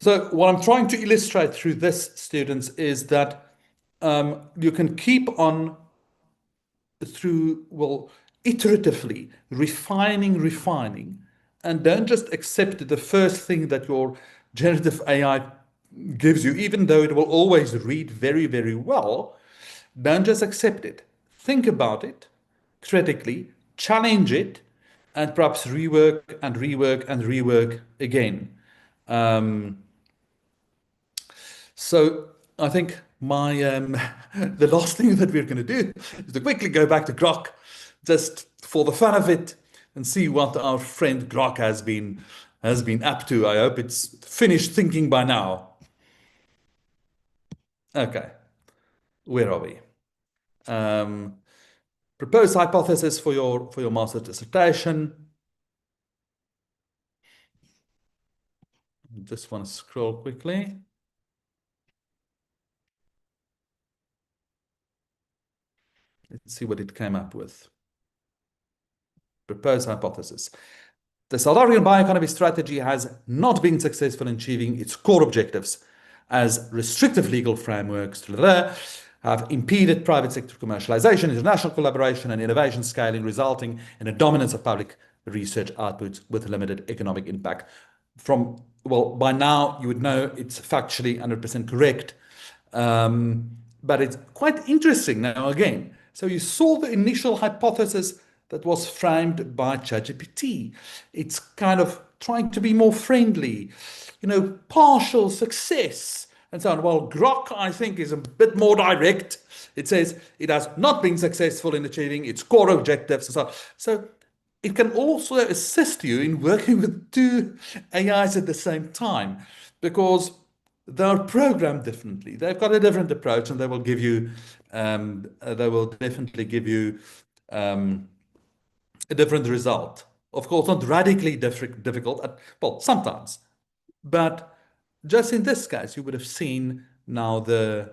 So what I'm trying to illustrate through this, students, is that you can keep on through, well, iteratively refining, and don't just accept the first thing that your generative AI gives you, even though it will always read very, very well. Don't just accept it. Think about it critically, challenge it, and perhaps rework and rework and rework again. So I think my the last thing that we're going to do is to quickly go back to Grok, just for the fun of it, and see what our friend Grok has been up to. I hope it's finished thinking by now. Okay, where are we? Um, Proposed hypothesis for your master's dissertation. Just want to scroll quickly. Let's see what it came up with. Proposed hypothesis. The South African bioeconomy strategy has not been successful in achieving its core objectives, as restrictive legal frameworks have impeded private sector commercialization, international collaboration, and innovation scaling, resulting in a dominance of public research outputs with limited economic impact. Well, by now you would know it's factually 100% correct. But it's quite interesting now again. So you saw the initial hypothesis that was framed by ChatGPT. It's kind of trying to be more friendly, partial success and so on. Well, Grok, I think, is a bit more direct. It says it has not been successful in achieving its core objectives and so on. So it can also assist you in working with two AIs at the same time, because they're programmed differently. They've got a different approach, and they will definitely give you a different result. Of course, not radically difficult, well, sometimes, but just in this case, you would have seen now the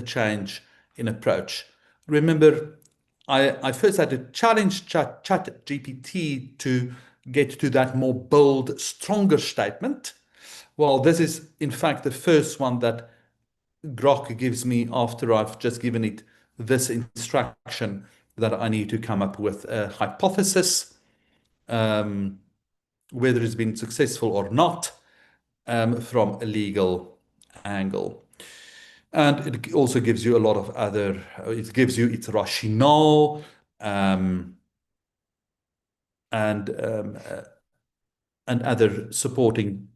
change in approach. Remember, I first had to challenge ChatGPT to get to that more bold, stronger statement. Well, this is in fact the first one that Grok gives me after I've just given it this instruction that I need to come up with a hypothesis, whether it's been successful or not, from a legal angle. And it also gives you a lot of it gives you its rationale, and other supporting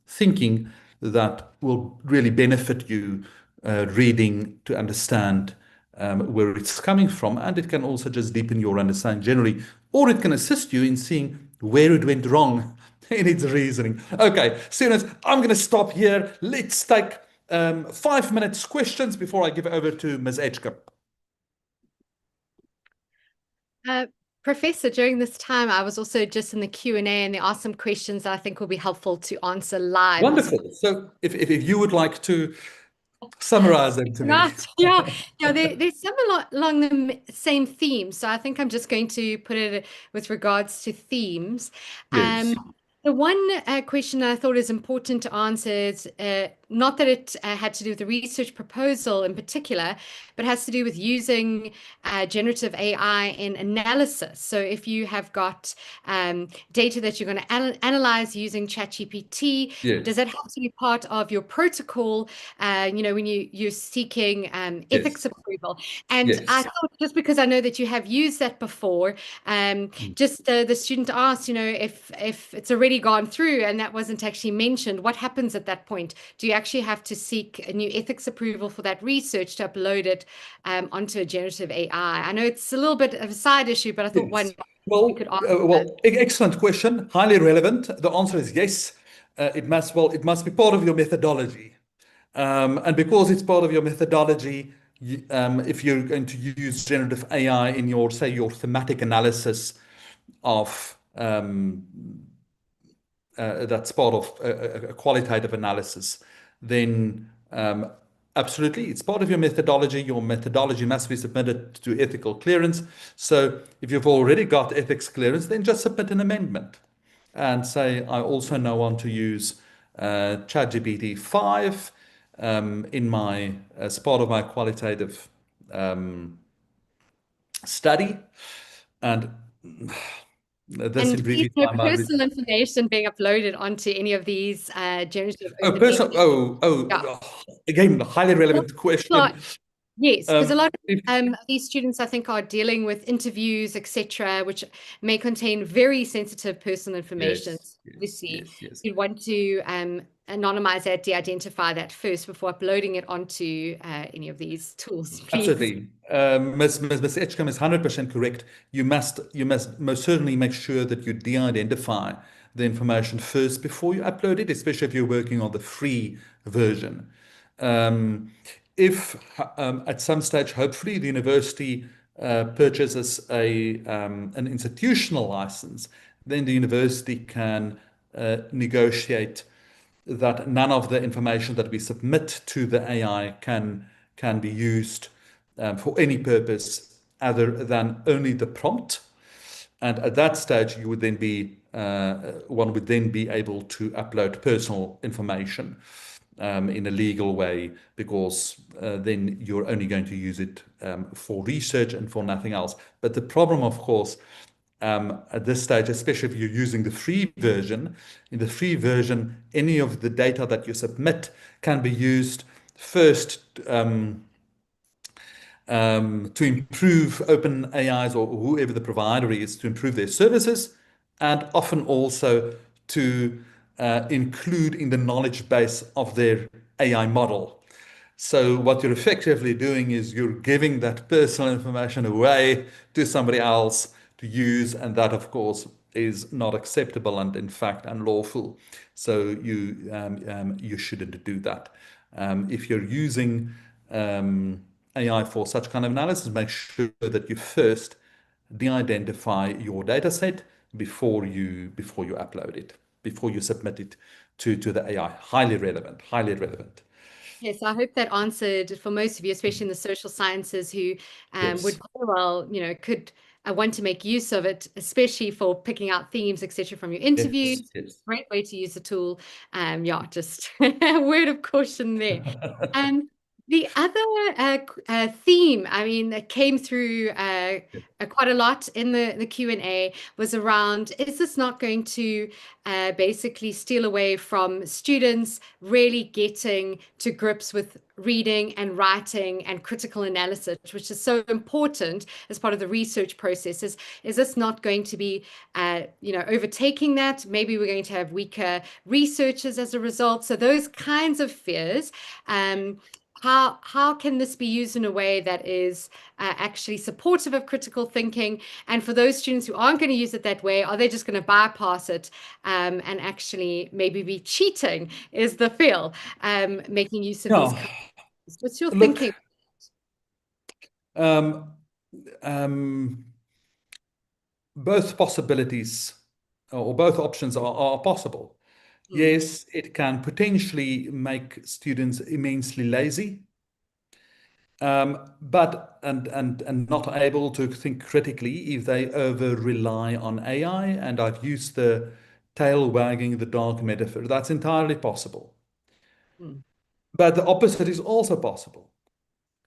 thinking that will really benefit you reading to understand where it's coming from. And it can also just deepen your understanding generally, or it can assist you in seeing where it went wrong in its reasoning. Okay, students, I'm going to stop here. Let's take 5 minutes questions before I give it over to Ms. Edgecombe. Professor, during this time, I was also just in the Q&A, and there are some questions that I think will be helpful to answer live. Wonderful. So if you would like to summarize them to me. Right. Yeah. There's some along the same theme. So I think I'm just going to put it with regards to themes. Yes. The one question I thought is important to answer is not that it had to do with the research proposal in particular, but has to do with using generative AI in analysis. So if you have got data that you're going to analyze using ChatGPT, Yes. does that have to be part of your protocol, when you're seeking ethics approval? And Yes. I thought, just because I know that you have used that before, just the student asked, if it's already gone through and that wasn't actually mentioned, what happens at that point? Do you actually have to seek a new ethics approval for that research to upload it onto a generative AI? I know it's a little bit of a side issue, but I thought Yes. we could answer. Excellent question. Highly relevant. The answer is yes. It must be part of your methodology. And because it's part of your methodology, if you're going to use generative AI in your thematic analysis of that's part of a qualitative analysis, then absolutely, it's part of your methodology. Your methodology must be submitted to ethical clearance. So if you've already got ethics clearance, then just submit an amendment and say, I also now want to use ChatGPT 5 as part of my qualitative study. And this in brief please, no personal information being uploaded onto any of these generative. Again, a highly relevant question. Yes, because a lot of these students, I think, are dealing with interviews, etc., which may contain very sensitive personal information. Obviously, you want to anonymize that, de-identify that first before uploading it onto any of these tools, please. Absolutely. Ms. Edgecombe is 100% correct. You must most certainly make sure that you de-identify the information first before you upload it, especially if you're working on the free version. If at some stage, hopefully, the university purchases an institutional license, then the university can negotiate that none of the information that we submit to the AI can be used for any purpose other than only the prompt. And at that stage, one would then be able to upload personal information in a legal way, because then you're only going to use it for research and for nothing else. But the problem, of course, at this stage, especially if you're using the free version, in the free version, any of the data that you submit can be used first to improve OpenAI's or whoever the provider is to improve their services, and often also to include in the knowledge base of their AI model. So what you're effectively doing is you're giving that personal information away to somebody else to use, and that, of course, is not acceptable and, in fact, unlawful. So you shouldn't do that. If you're using AI for such kind of analysis, make sure that you first de-identify your data set before you upload it, before you submit it to the AI. Highly relevant, highly relevant. Yes, I hope that answered for most of you, especially in the social sciences, who would quite well, could want to make use of it, especially for picking out themes, etc., from your interviews. Great way to use the tool. Just a word of caution there. The other theme, I mean, that came through quite a lot in the Q&A was around, is this not going to basically steal away from students really getting to grips with reading and writing and critical analysis, which is so important as part of the research process? Is this not going to be, overtaking that? Maybe we're going to have weaker researchers as a result. So those kinds of fears. How can this be used in a way that is actually supportive of critical thinking? And for those students who aren't going to use it that way, are they just going to bypass it and actually maybe be cheating is the feel, making use of these Yeah, concepts? What's your look, thinking? both possibilities or both options are possible. Hmm. Yes, it can potentially make students immensely lazy, but not able to think critically if they over rely on AI. And I've used the tail wagging the dog metaphor. That's entirely possible. Hmm. But the opposite is also possible.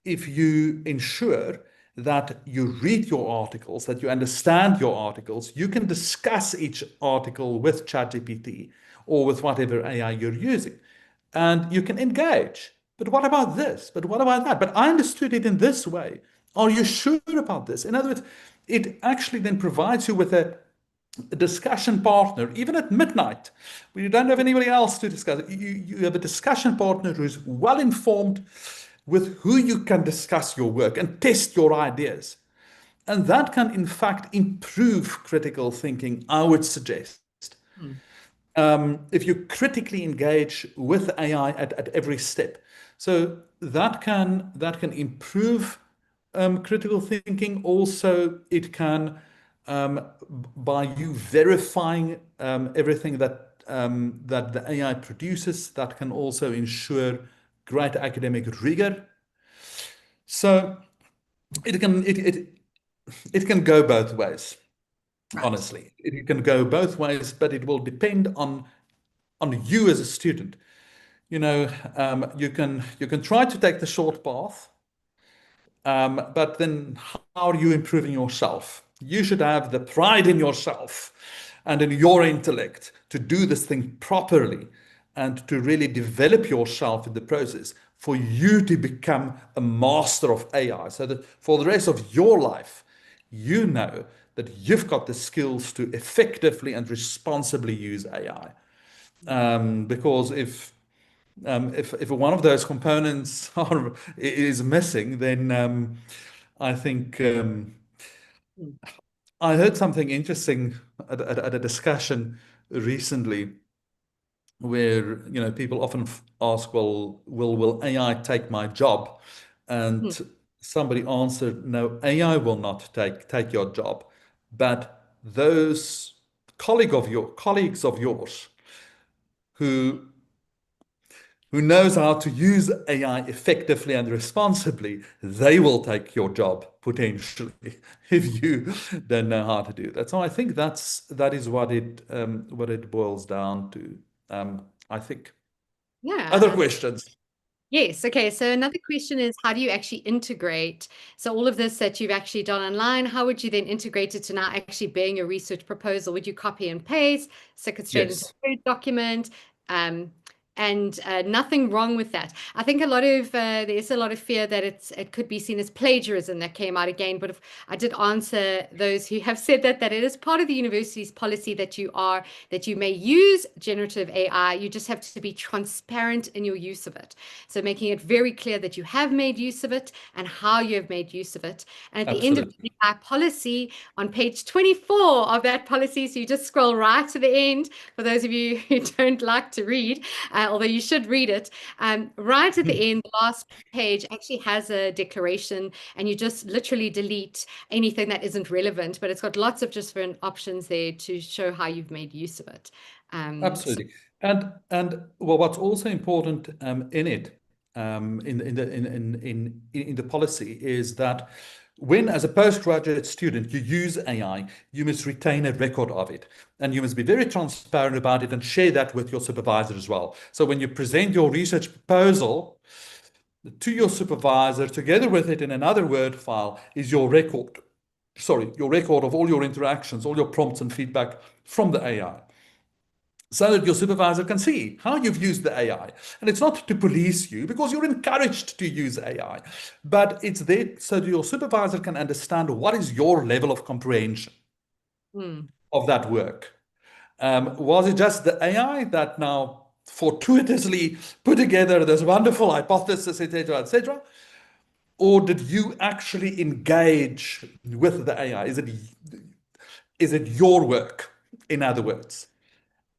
If you ensure that you read your articles, that you understand your articles, you can discuss each article with ChatGPT or with whatever AI you're using, and you can engage. But what about this? But what about that? But I understood it in this way. Are you sure about this? In other words, it actually then provides you with a discussion partner, even at midnight, when you don't have anybody else to discuss. You have a discussion partner who's well informed, with who you can discuss your work and test your ideas. And that can, in fact, improve critical thinking, I would suggest. Hmm. If you critically engage with AI at every step. So that can improve critical thinking. Also, it can, by you verifying everything that the AI produces, that can also ensure great academic rigor. So it can go both ways. Right. Honestly, it can go both ways, but it will depend on you as a student. You can try to take the short path, but then how are you improving yourself? You should have the pride in yourself and in your intellect to do this thing properly and to really develop yourself in the process for you to become a master of AI, so that for the rest of your life, you know that you've got the skills to effectively and responsibly use AI. Because if one of those components is missing, then I think Hmm. I heard something interesting at a discussion recently where people often ask, well, will AI take my job? And Hmm. somebody answered, no, AI will not take your job, but those colleagues of yours who knows how to use AI effectively and responsibly, they will take your job potentially if you don't know how to do that. So I think that is what it boils down to. I think. Other Yeah. questions? Yes. Okay. So another question is, how do you actually integrate? So all of this that you've actually done online, how would you then integrate it to now actually being a research proposal? Would you copy and paste, stick it straight into Yes, a Word document? Um, and nothing wrong with that. I think there's a lot of fear that it could be seen as plagiarism that came out again. But if I did answer those who have said that it is part of the university's policy that you may use generative AI. You just have to be transparent in your use of it. So making it very clear that you have made use of it and how you have made use of it. And at the end of absolutely. the AI policy, on page 24 of that policy, so you just scroll right to the end for those of you who don't like to read, although you should read it. Right at the end, the last page actually has a declaration, and you just literally delete anything that isn't relevant, but it's got lots of different options there to show how you've made use of it. So Absolutely. And well, what's also important in it, in the policy, is that when, as a postgraduate student, you use AI, you must retain a record of it, and you must be very transparent about it and share that with your supervisor as well. So when you present your research proposal, to your supervisor, together with it in another Word file, is your record. Sorry, your record of all your interactions, all your prompts and feedback from the AI, so that your supervisor can see how you've used the AI. And it's not to police you, because you're encouraged to use AI, but it's there so that your supervisor can understand what is your level of comprehension of that work. Was it just the AI that now fortuitously put together this wonderful hypothesis, etc., etc.? Or did you actually engage with the AI? Is it your work, in other words?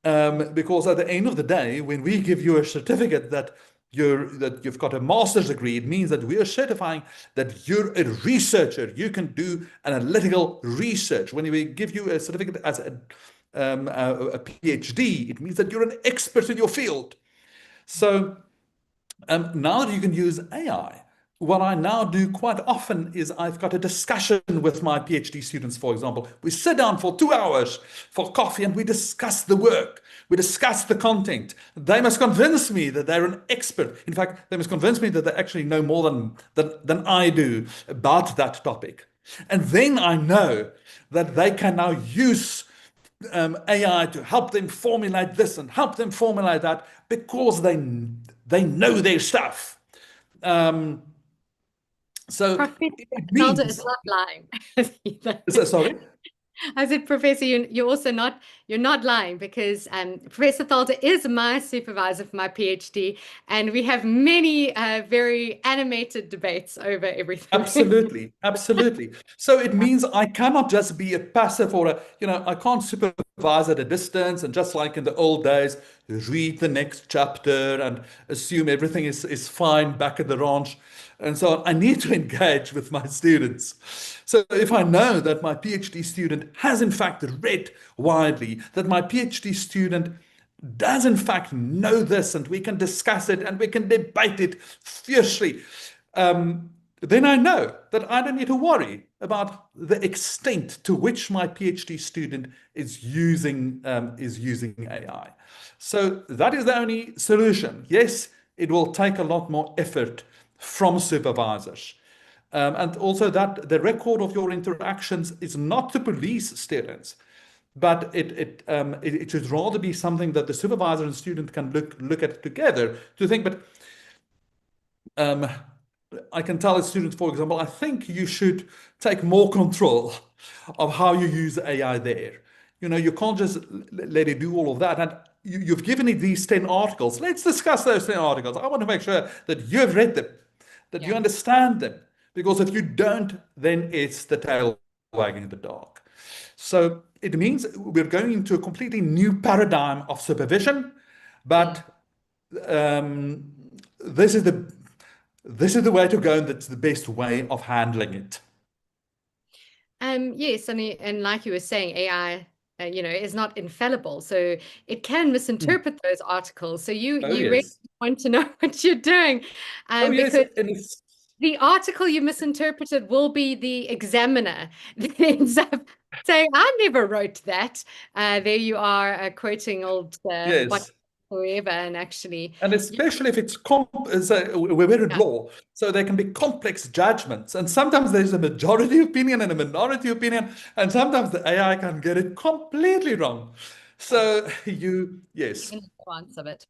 Because at the end of the day, when we give you a certificate that you've got a master's degree, it means that we are certifying that you're a researcher. You can do analytical research. When we give you a certificate as a PhD, it means that you're an expert in your field. So now that you can use AI, what I now do quite often is I've got a discussion with my PhD students, for example. We sit down for 2 hours for coffee and we discuss the work. We discuss the content. They must convince me that they're an expert. In fact, they must convince me that they actually know more than I do about that topic. And then I know that they can now use AI to help them formulate this and help them formulate that, because they know their stuff. So Professor it Zelda is means, not lying. sorry? I said, Professor, you're also not, you're not lying, because Professor Thalda is my supervisor for my PhD, and we have many very animated debates over everything. Absolutely, absolutely. So it means I cannot just be a passive or I can't supervise at a distance and just like in the old days, read the next chapter and assume everything is fine back at the ranch. And so I need to engage with my students. So if I know that my PhD student has in fact read widely, that my PhD student does in fact know this, and we can discuss it and we can debate it fiercely, then I know that I don't need to worry about the extent to which my PhD student is using AI. So that is the only solution. Yes, it will take a lot more effort from supervisors. And also that the record of your interactions is not to police students, but it should rather be something that the supervisor and student can look at together to think, but I can tell a student, for example, I think you should take more control of how you use AI there. You can't just let it do all of that. And you've given it these 10 articles. Let's discuss those 10 articles. I want to make sure that you've read them, that you understand them. Because if you don't, then it's the tail wagging the dog. So it means we're going into a completely new paradigm of supervision, but this is the way to go, and that's the best way of handling it. Yes, and like you were saying, AI, is not infallible, so it can misinterpret those articles. So you yes. really want to know what you're doing, Yes, because the article you misinterpreted will be the examiner that ends up saying, "I never wrote that." There you are, quoting old yes. whoever, and actually, and especially if it's we're in law, so there can be complex judgments, and sometimes there's a majority opinion and a minority opinion, and sometimes the AI can get it completely wrong. So yes. Even the nuance of it.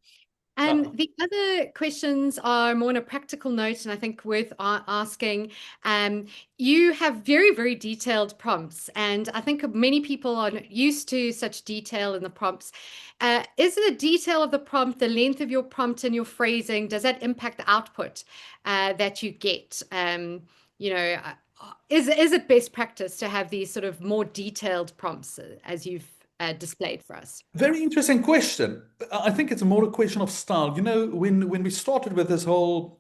The other questions are more on a practical note, and I think worth asking. You have very, very detailed prompts, and I think many people are used to such detail in the prompts. Is the detail of the prompt, the length of your prompt and your phrasing, does that impact the output that you get? Is it best practice to have these sort of more detailed prompts as you've displayed for us? Very interesting question. I think it's more a question of style. When we started with this whole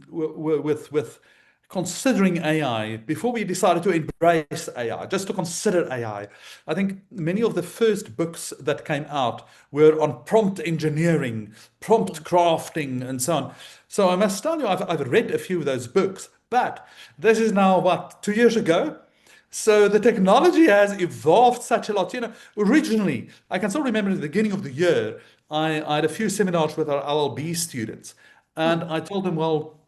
with considering AI, before we decided to embrace AI, just to consider AI, I think many of the first books that came out were on prompt engineering, prompt crafting, and so on. So I must tell you, I've read a few of those books, but this is now, 2 years ago? So the technology has evolved such a lot. Originally, I can still remember at the beginning of the year, I had a few seminars with our LLB students, and I told them, well,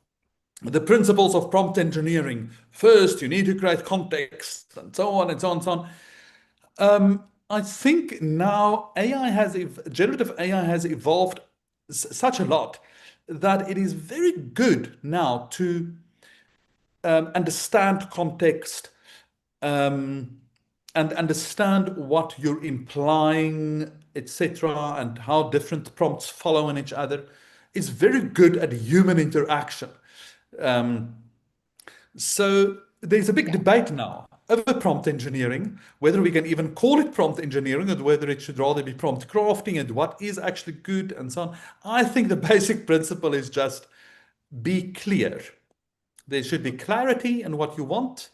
the principles of prompt engineering. First, you need to create context, and so on and so on and so on. I think now generative AI has evolved such a lot that it is very good now to understand context, um, and understand what you're implying, etc., and how different prompts follow on each other. It's very good at human interaction. Um, so there's a big Yeah. debate now over prompt engineering, whether we can even call it prompt engineering or whether it should rather be prompt crafting and what is actually good and so on. I think the basic principle is just be clear. There should be clarity in what you want.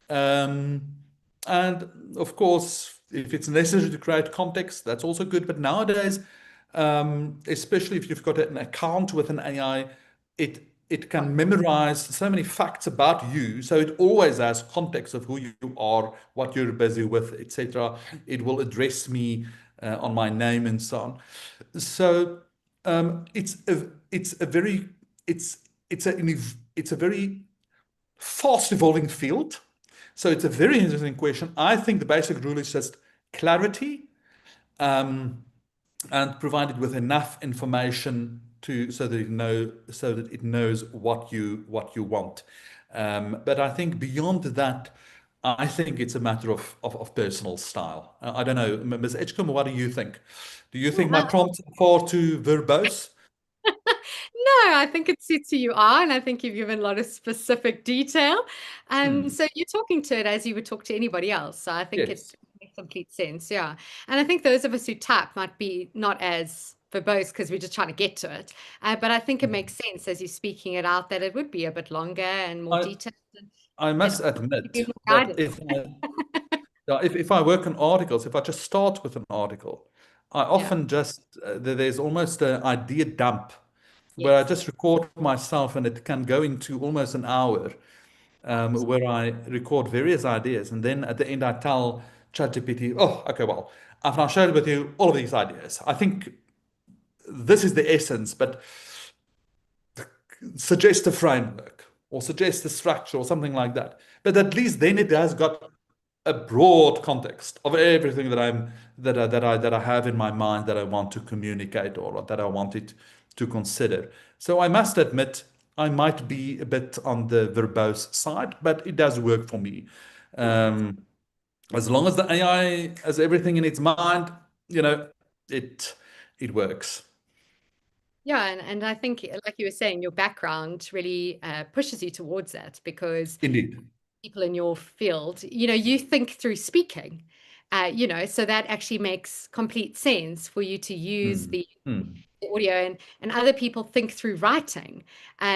Um, and of course, if it's necessary to create context, that's also good. But nowadays, especially if you've got an account with an AI, it can memorize so many facts about you. So it always has context of who you are, what you're busy with, etc. It will address me on my name and so on. So it's a very it's it's a very fast evolving field. So it's a very interesting question. I think the basic rule is just clarity, and provided with enough information to so that it knows what you want. But I think beyond that, I think it's a matter of personal style. I don't know, Ms. Edgecombe, what do you think? Do you think my prompts are far too verbose? No, I think it suits who you are, and I think you've given a lot of specific detail. Hmm. So you're talking to it as you would talk to anybody else. So I think it Yes. makes complete sense. Yeah. And I think those of us who type might be not as verbose because we're just trying to get to it. But I think it makes sense as you're speaking it out that it would be a bit longer and more I detailed I and must give you admit more that guidance. if I work on articles, if I just start with an article, I Yeah. often just there's almost an idea dump where I Yes. just record myself, and it can go into almost an hour, Right. where I record various ideas, and then at the end I tell ChatGPT, "Oh, okay, well, I've now shared with you all of these ideas. I think this is the essence, but suggest a framework or suggest a structure or something like that." But at least then it has got a broad context of everything that I have in my mind that I want to communicate or that I wanted to consider. So I must admit I might be a bit on the verbose side, but it does work for me. Um, as long as the AI has everything in its mind, you know, it it works. Yeah, and I think, like you were saying, your background really pushes you towards that because Indeed. people in your field, you think through speaking, so that actually makes complete sense for you to use Hmm. the Hmm. audio, and other people think through writing.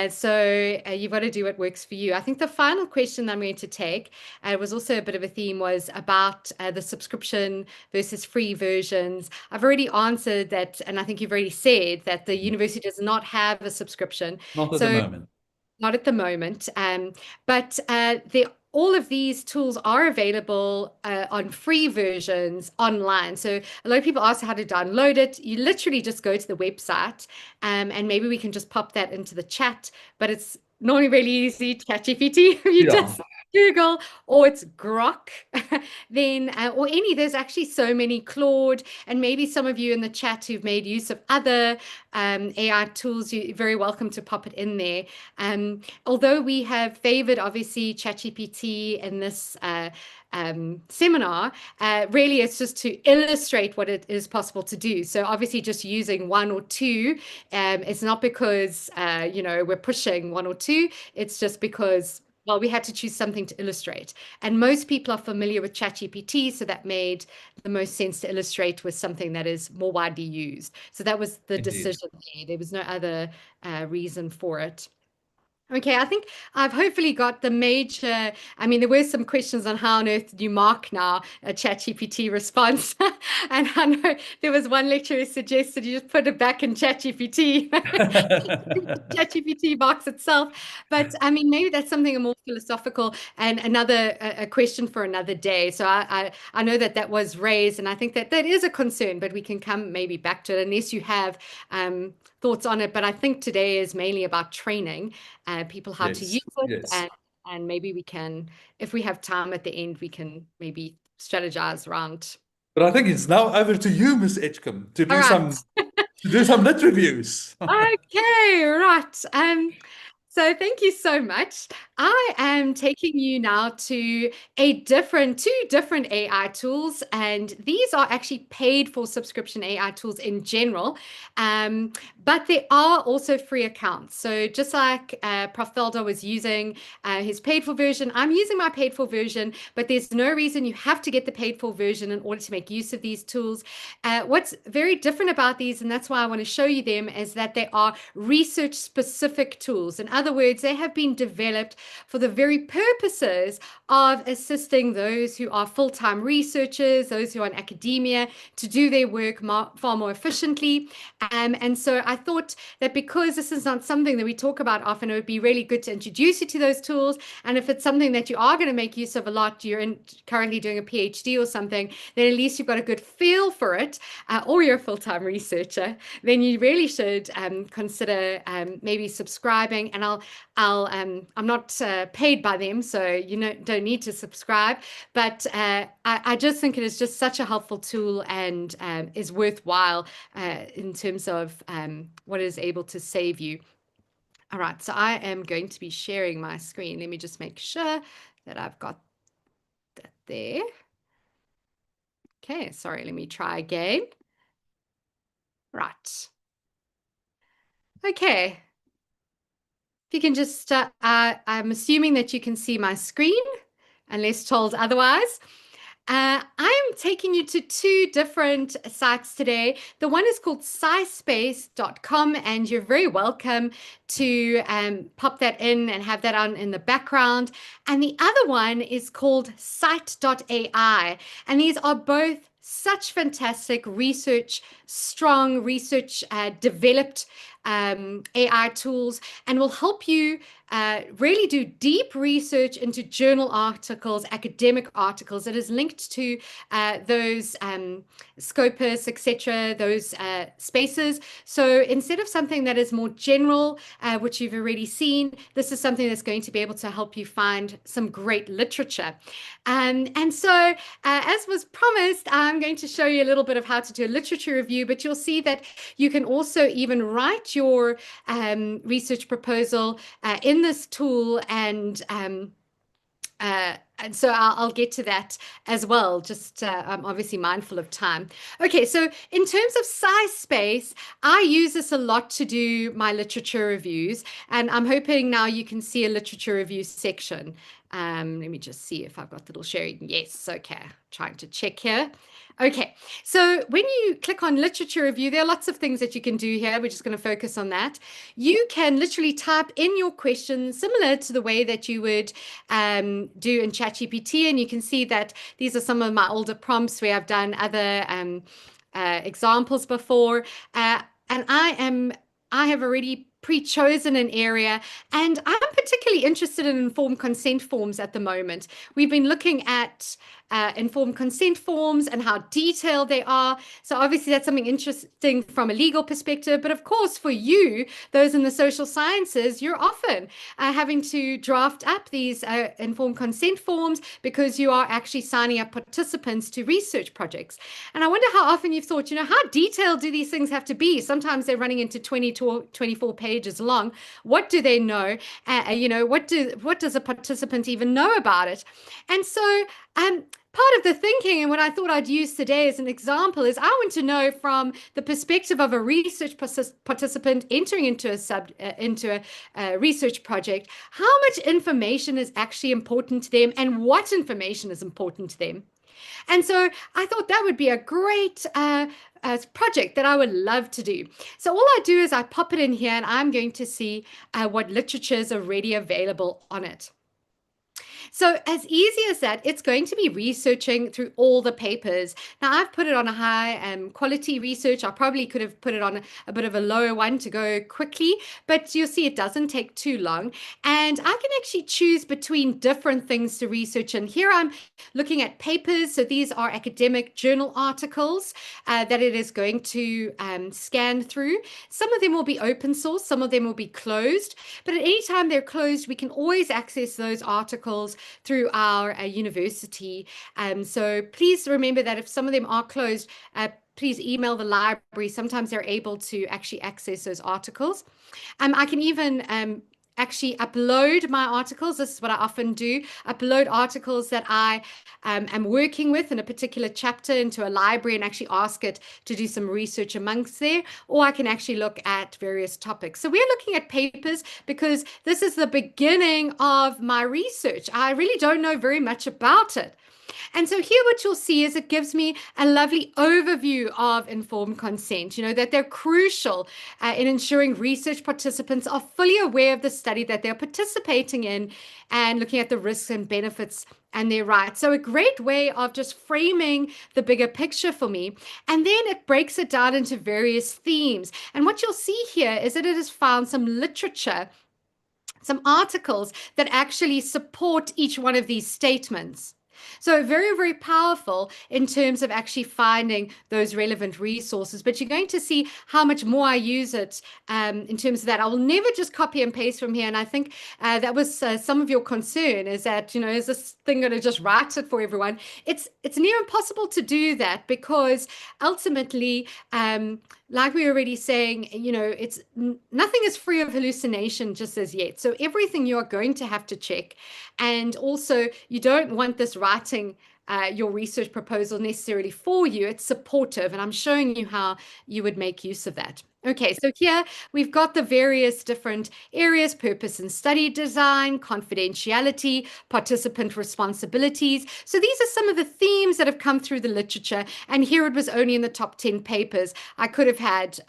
So you've got to do what works for you. I think the final question I'm going to take was also a bit of a theme, was about the subscription versus free versions. I've already answered that, and I think you've already said that the university does not have a subscription. Not at the So moment. not at the moment, but all of these tools are available on free versions online. So a lot of people ask how to download it. You literally just go to the website, and maybe we can just pop that into the chat. But it's normally really easy. ChatGPT, you Yeah. just Google, or it's Grok, then or there's actually so many, Claude, and maybe some of you in the chat who've made use of other AI tools. You're very welcome to pop it in there. Although we have favored, obviously, ChatGPT in this seminar, really it's just to illustrate what it is possible to do. So obviously just using one or two, it's not because, we're pushing one or two. It's just because, well, we had to choose something to illustrate. And most people are familiar with ChatGPT, so that made the most sense to illustrate with something that is more widely used. So that was the Indeed. decision there. There was no other reason for it. Okay, I think I've hopefully got the major. I mean, there were some questions on how on earth do you mark now a ChatGPT response. And I know there was one lecturer who suggested you just put it back in ChatGPT. ChatGPT marks itself. But I mean, maybe that's something more philosophical and another a question for another day. So I know that was raised, and I think that is a concern, but we can come maybe back to it unless you have thoughts on it, but I think today is mainly about training people how to use it. Yes. And maybe we can, if we have time at the end, we can maybe strategize around. But I think it's now over to you, Miss Edgecombe, to All do right. some lit reviews. Okay, right. So thank you so much. I am taking you now to two different AI tools, and these are actually paid for subscription AI tools in general, but there are also free accounts. So just like Prof. Felder was using his paid for version, I'm using my paid for version, but there's no reason you have to get the paid for version in order to make use of these tools. What's very different about these, and that's why I want to show you them, is that they are research specific tools. In other words, they have been developed for the very purposes of assisting those who are full-time researchers, those who are in academia, to do their work far more efficiently. And so I thought that because this is not something that we talk about often, it would be really good to introduce you to those tools. And if it's something that you are going to make use of a lot, you're currently doing a PhD or something, then at least you've got a good feel for it, or you're a full-time researcher, then you really should consider maybe subscribing. And I'm not paid by them, so you don't need to subscribe. But I just think it is just such a helpful tool and is worthwhile in terms of what it is able to save you. All right, so I am going to be sharing my screen. Let me just make sure that I've got that there. Okay, sorry, let me try again. Right. Okay. If you can just, I'm assuming that you can see my screen, unless told otherwise. I am taking you to two different sites today. The one is called scispace.com, and you're very welcome to pop that in and have that on in the background. And the other one is called site.ai. And these are both such fantastic research, strong research developed AI tools, and will help you really do deep research into journal articles, academic articles. It is linked to those Scopus, etc., those spaces. So instead of something that is more general, which you've already seen, this is something that's going to be able to help you find some great literature. And so, as was promised, I'm going to show you a little bit of how to do a literature review, but you'll see that you can also even write your research proposal in this tool, and so I'll get to that as well. Just I'm obviously mindful of time. Okay, so in terms of SciSpace, I use this a lot to do my literature reviews, and I'm hoping now you can see a literature review section. Let me just see if I've got little sharing. Yes, okay, trying to check here. Okay, so when you click on literature review, there are lots of things that you can do here. We're just going to focus on that. You can literally type in your questions similar to the way that you would do in ChatGPT, and you can see that these are some of my older prompts where I've done other examples before, and I have already pre-chosen an area, and I'm particularly interested in informed consent forms at the moment. We've been looking at informed consent forms and how detailed they are. So obviously that's something interesting from a legal perspective. But of course, for you, those in the social sciences, you're often having to draft up these informed consent forms because you are actually signing up participants to research projects. And I wonder how often you've thought, how detailed do these things have to be? Sometimes they're running into 20 to 24 pages long. What do they know? What does a participant even know about it? And so part of the thinking, and what I thought I'd use today as an example, is I want to know from the perspective of a research participant entering into a research project, how much information is actually important to them and what information is important to them. And so I thought that would be a great project that I would love to do. So all I do is I pop it in here, and I'm going to see what literature is already available on it. So as easy as that, it's going to be researching through all the papers. Now I've put it on a high quality research. I probably could have put it on a bit of a lower one to go quickly, but you'll see it doesn't take too long. And I can actually choose between different things to research. And here I'm looking at papers. So these are academic journal articles that it is going to scan through. Some of them will be open source, some of them will be closed, but at any time they're closed, we can always access those articles through our university. So please remember that if some of them are closed, please email the library. Sometimes they're able to actually access those articles. I can even actually upload my articles. This is what I often do, upload articles that I am working with in a particular chapter into a library and actually ask it to do some research amongst there, or I can actually look at various topics. So we're looking at papers because this is the beginning of my research. I really don't know very much about it. And so here what you'll see is it gives me a lovely overview of informed consent, that they're crucial in ensuring research participants are fully aware of the study that they're participating in and looking at the risks and benefits and their rights. So a great way of just framing the bigger picture for me. And then it breaks it down into various themes. And what you'll see here is that it has found some literature, some articles that actually support each one of these statements. So very, very powerful in terms of actually finding those relevant resources. But you're going to see how much more I use it in terms of that. I will never just copy and paste from here. And I think that was some of your concern, is that, is this thing going to just write it for everyone? It's near impossible to do that, because ultimately, like we were already saying, it's nothing is free of hallucination just as yet. So everything you're going to have to check. And also, you don't want this writing your research proposal necessarily for you. It's supportive, and I'm showing you how you would make use of that. Okay, so here we've got the various different areas: purpose and study design, confidentiality, participant responsibilities. So these are some of the themes that have come through the literature, and here it was only in the top 10 papers. I could have had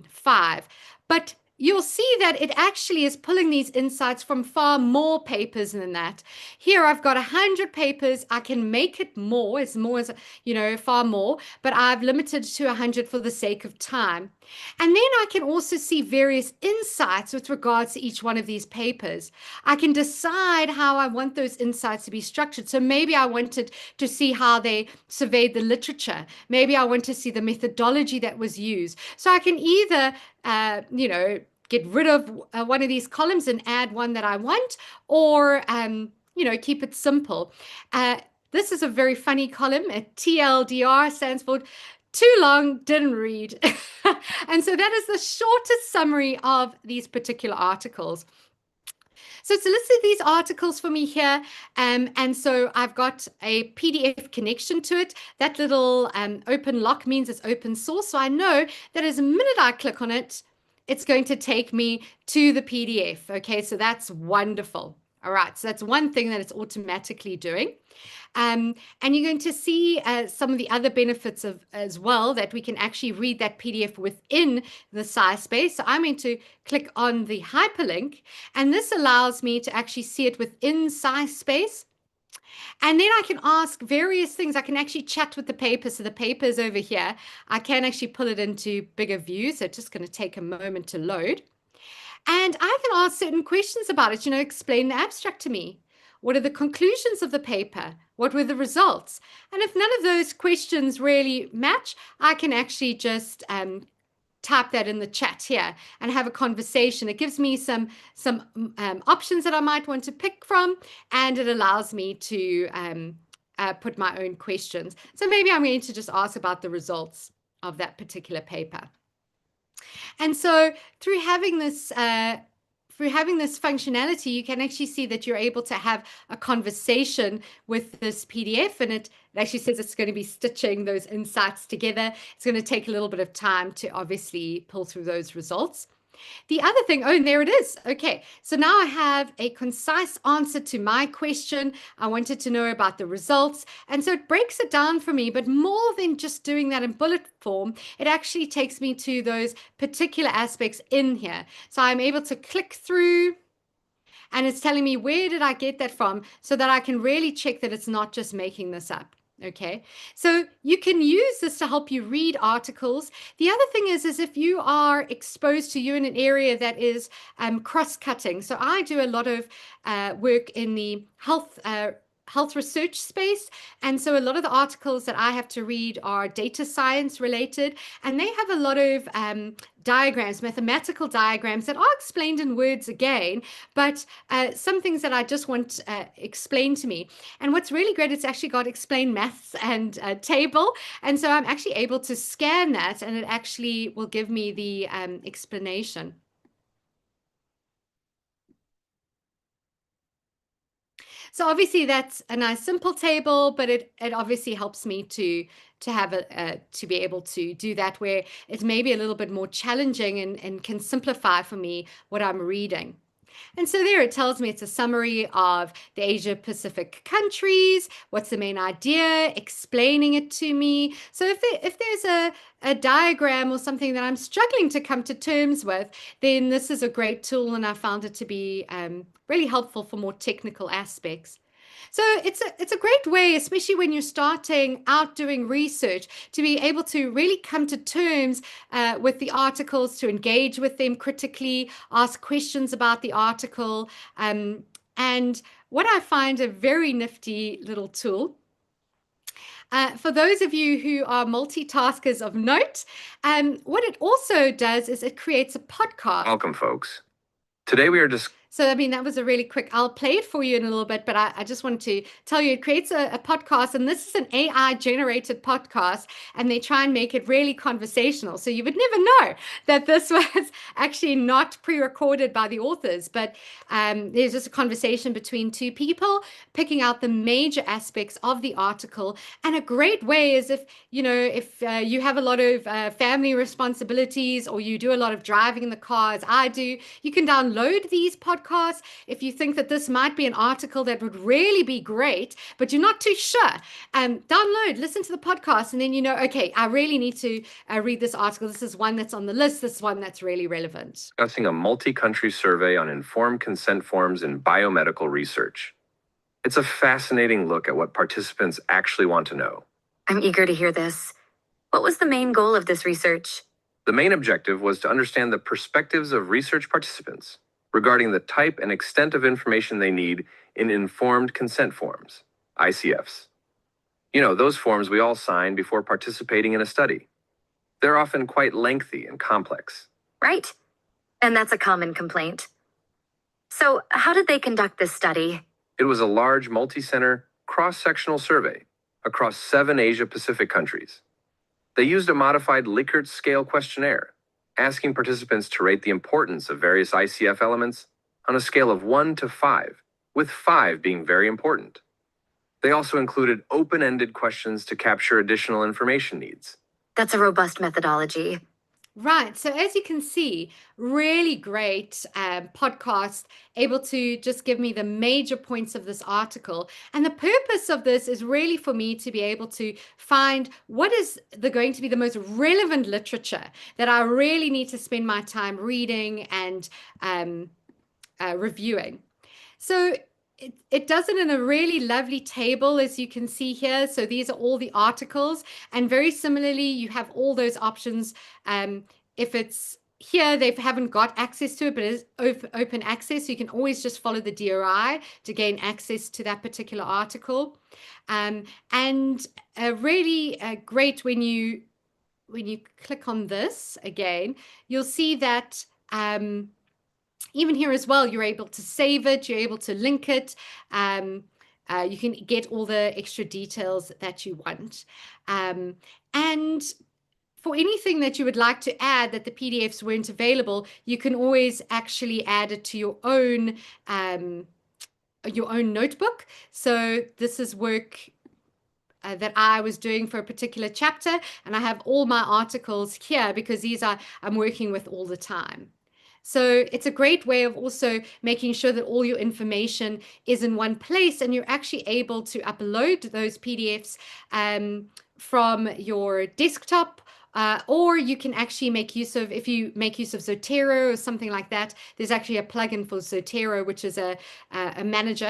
5, but you'll see that it actually is pulling these insights from far more papers than that. Here I've got 100 papers. I can make it more, as far more, but I've limited to 100 for the sake of time. And then I can also see various insights with regards to each one of these papers. I can decide how I want those insights to be structured. So maybe I wanted to see how they surveyed the literature. Maybe I want to see the methodology that was used. So I can either get rid of one of these columns and add one that I want, or, keep it simple. This is a very funny column. TLDR stands for too long, didn't read. And so that is the shortest summary of these particular articles. So it's listed these articles for me here. And so I've got a PDF connection to it. That little open lock means it's open source. So I know that as a minute I click on it, it's going to take me to the PDF. Okay, so that's wonderful. All right, so that's one thing that it's automatically doing. And you're going to see some of the other benefits as well, that we can actually read that PDF within the SciSpace. So I'm going to click on the hyperlink, and this allows me to actually see it within SciSpace. And then I can ask various things. I can actually chat with the paper. So the paper is over here. I can actually pull it into bigger view. So it's just going to take a moment to load. And I can ask certain questions about it. Explain the abstract to me. What are the conclusions of the paper? What were the results? And if none of those questions really match, I can actually just type that in the chat here and have a conversation. It gives me some options that I might want to pick from, and it allows me to put my own questions. So maybe I'm going to just ask about the results of that particular paper. And so through having this functionality, you can actually see that you're able to have a conversation with this PDF, and it actually says it's going to be stitching those insights together. It's going to take a little bit of time to obviously pull through those results. The other thing, and there it is. Okay, so now I have a concise answer to my question. I wanted to know about the results. And so it breaks it down for me, but more than just doing that in bullet form, it actually takes me to those particular aspects in here. So I'm able to click through, and it's telling me where did I get that from, so that I can really check that it's not just making this up. Okay, so you can use this to help you read articles. The other thing is if you are exposed to, you in an area that is cross-cutting. So I do a lot of work in the health research space, and so a lot of the articles that I have to read are data science related, and they have a lot of diagrams, mathematical diagrams that are explained in words again, but some things that I just want explained to me. And what's really great, it's actually got explain maths and table, and so I'm actually able to scan that, and it actually will give me the explanation. So obviously that's a nice simple table, but it obviously helps me to have to be able to do that, where it's maybe a little bit more challenging and can simplify for me what I'm reading. And so there it tells me it's a summary of the Asia Pacific countries, what's the main idea, explaining it to me. So if there's a diagram or something that I'm struggling to come to terms with, then this is a great tool, and I found it to be really helpful for more technical aspects. So it's a great way, especially when you're starting out doing research, to be able to really come to terms with the articles, to engage with them critically, ask questions about the article. And what I find a very nifty little tool, for those of you who are multitaskers of note, what it also does is it creates a podcast. Welcome, folks. Today we are just. So, I mean, that was a really quick, I'll play it for you in a little bit, but I just wanted to tell you, it creates a podcast, and this is an AI generated podcast, and they try and make it really conversational. So you would never know that this was actually not pre-recorded by the authors, but there's just a conversation between two people, picking out the major aspects of the article. And a great way is if you have a lot of family responsibilities, or you do a lot of driving in the car, as I do, you can download these podcasts. If you think that this might be an article that would really be great, but you're not too sure, download, listen to the podcast, and then okay, I really need to read this article. This is one that's on the list. This is one that's really relevant. Discussing a multi-country survey on informed consent forms in biomedical research. It's a fascinating look at what participants actually want to know. I'm eager to hear this. What was the main goal of this research? The main objective was to understand the perspectives of research participants regarding the type and extent of information they need in informed consent forms, ICFs. Those forms we all sign before participating in a study. They're often quite lengthy and complex. Right. And that's a common complaint. So how did they conduct this study? It was a large multi-center cross-sectional survey across 7 Asia-Pacific countries. They used a modified Likert scale questionnaire, asking participants to rate the importance of various ICF elements on a scale of 1 to 5, with 5 being very important. They also included open-ended questions to capture additional information needs. That's a robust methodology. Right. So as you can see, really great podcast, able to just give me the major points of this article. And the purpose of this is really for me to be able to find what is going to be the most relevant literature that I really need to spend my time reading and reviewing. So it does it in a really lovely table, as you can see here. So these are all the articles, and very similarly, you have all those options. If it's here, they haven't got access to it, but it is open access. So you can always just follow the DRI to gain access to that particular article. And really great when you click on this again, you'll see that even here as well, you're able to save it, you're able to link it. You can get all the extra details that you want. And for anything that you would like to add that the PDFs weren't available, you can always actually add it to your own notebook. So this is work that I was doing for a particular chapter, and I have all my articles here because these I'm working with all the time. So it's a great way of also making sure that all your information is in one place, and you're actually able to upload those PDFs from your desktop Or you can actually make use of, if you make use of Zotero or something like that, there's actually a plugin for Zotero, which is a manager,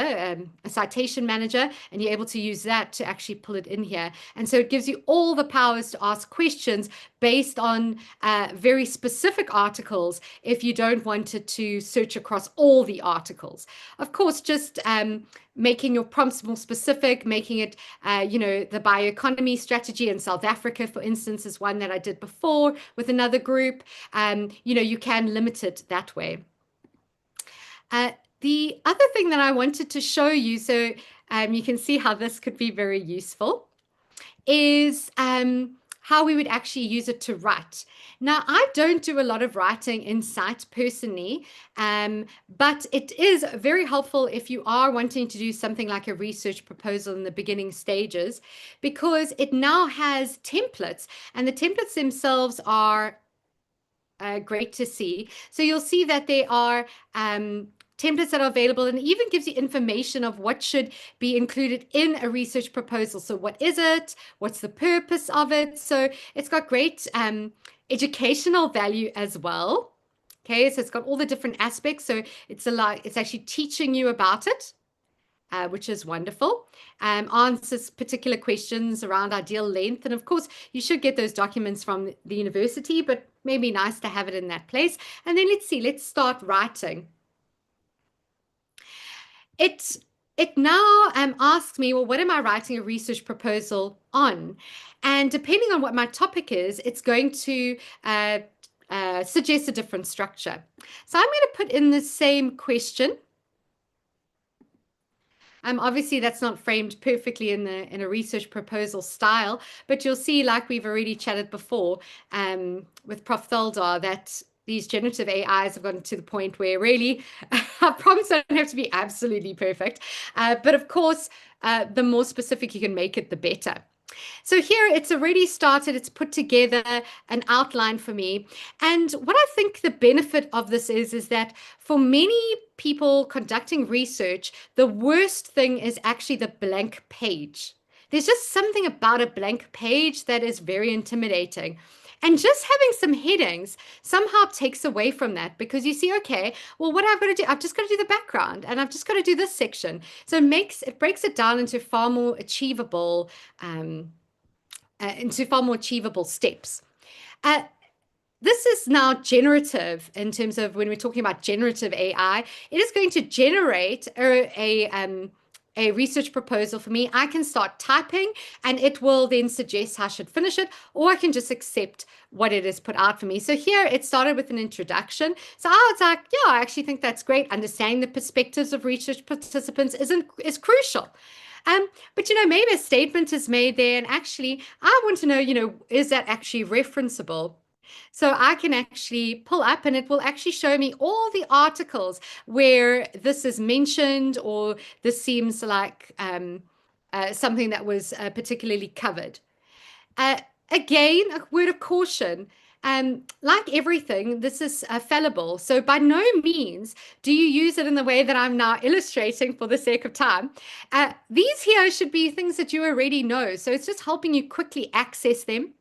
a citation manager, and you're able to use that to actually pull it in here. And so it gives you all the powers to ask questions based on very specific articles if you don't want it to search across all the articles. Of course, just making your prompts more specific, making it, the bioeconomy strategy in South Africa, for instance, is one that I did before with another group. You can limit it that way. The other thing that I wanted to show you, so you can see how this could be very useful, is how we would actually use it to write. Now, I don't do a lot of writing in Cite personally, but it is very helpful if you are wanting to do something like a research proposal in the beginning stages, because it now has templates, and the templates themselves are great to see. So you'll see that there are templates that are available, and it even gives you information of what should be included in a research proposal. So what is it? What's the purpose of it? So it's got great educational value as well. Okay, so it's got all the different aspects. So it's actually teaching you about it, which is wonderful. Answers particular questions around ideal length. And of course, you should get those documents from the university, but maybe nice to have it in that place. And then let's start writing. It now asks me, well, what am I writing a research proposal on? And depending on what my topic is, it's going to suggest a different structure. So I'm going to put in the same question. Obviously, that's not framed perfectly in a research proposal style, but you'll see, like we've already chatted before with Prof. Theldar, that these generative AIs have gotten to the point where really our prompts don't have to be absolutely perfect. But of course, the more specific you can make it, the better. So here it's already started, it's put together an outline for me. And what I think the benefit of this is that for many people conducting research, the worst thing is actually the blank page. There's just something about a blank page that is very intimidating. And just having some headings somehow takes away from that, because you see, okay, well, what I've got to do, I've just got to do the background, and I've just got to do this section. So it breaks it down into far more achievable steps. This is now generative in terms of when we're talking about generative AI. It is going to generate a research proposal for me. I can start typing and it will then suggest how I should finish it, or I can just accept what it has put out for me. So here it started with an introduction. So I was like, yeah, I actually think that's great. Understanding the perspectives of research participants is crucial. But maybe a statement is made there, and actually I want to know, is that actually referenceable? So I can actually pull up and it will actually show me all the articles where this is mentioned, or this seems like something that was particularly covered. Again, a word of caution. Like everything, this is fallible. So by no means do you use it in the way that I'm now illustrating for the sake of time. These here should be things that you already know. So it's just helping you quickly access them.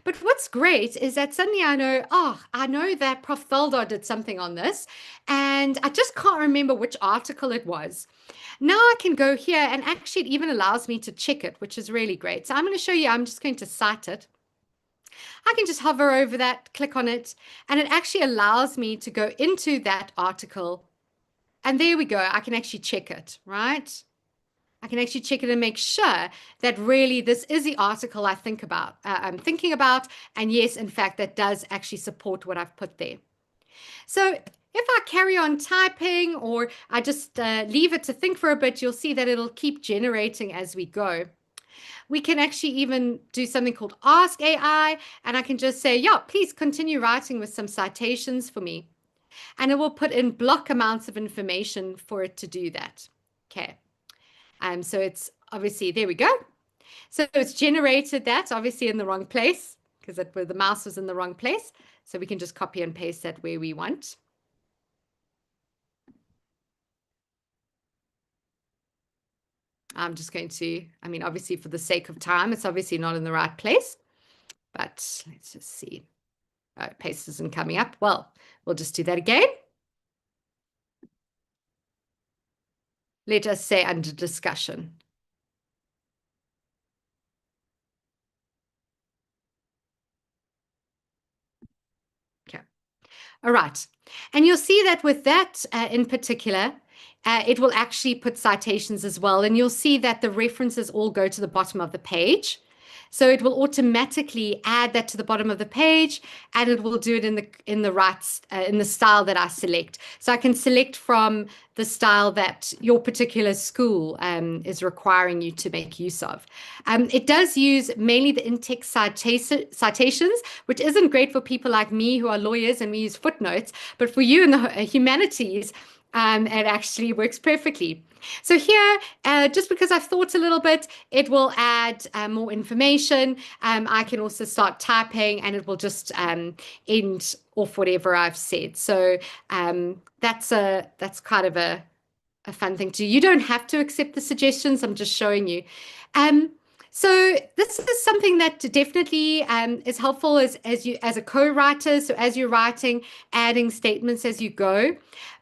But what's great is that suddenly I know that Prof. Theldar did something on this, and I just can't remember which article it was. Now I can go here, and actually it even allows me to check it, which is really great. So I'm going to show you, I'm just going to cite it. I can just hover over that, click on it, and it actually allows me to go into that article. And there we go. I can actually check it, right? I can actually check it and make sure that really this is the article I'm thinking about. And yes, in fact, that does actually support what I've put there. So if I carry on typing, or I just leave it to think for a bit, you'll see that it'll keep generating as we go. We can actually even do something called Ask AI, and I can just say, yeah, please continue writing with some citations for me. And it will put in block amounts of information for it to do that. Okay. So it's obviously, there we go. So it's generated that obviously in the wrong place, because the mouse was in the wrong place. So we can just copy and paste that where we want. I'm just going to, obviously for the sake of time, it's obviously not in the right place. but let's just see. Oh, paste isn't coming up. Well, we'll just do that again. Let us say under discussion. Okay. All right. And you'll see that with that in particular, it will actually put citations as well. And you'll see that the references all go to the bottom of the page. So it will automatically add that to the bottom of the page, and it will do it in the style that I select. So I can select from the style that your particular school is requiring you to make use of. It does use mainly the in-text citations, which isn't great for people like me who are lawyers and we use footnotes, but for you in the humanities, it actually works perfectly. So here, just because I've thought a little bit, it will add more information. I can also start typing and it will just end off whatever I've said. So that's kind of a fun thing to do. You don't have to accept the suggestions. I'm just showing you. So this is something that definitely is helpful as a co-writer. So as you're writing, adding statements as you go.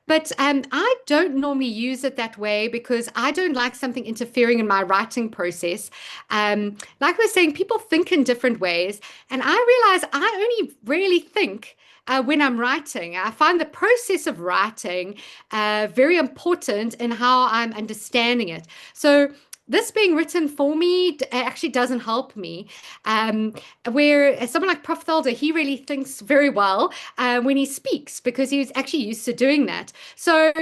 But I don't normally use it that way because I don't like something interfering in my writing process. Like we're saying, people think in different ways, and I realize I only really think when I'm writing. I find the process of writing very important in how I'm understanding it. So this being written for me actually doesn't help me. Where someone like Prof. Thalder, he really thinks very well when he speaks because he's actually used to doing that. So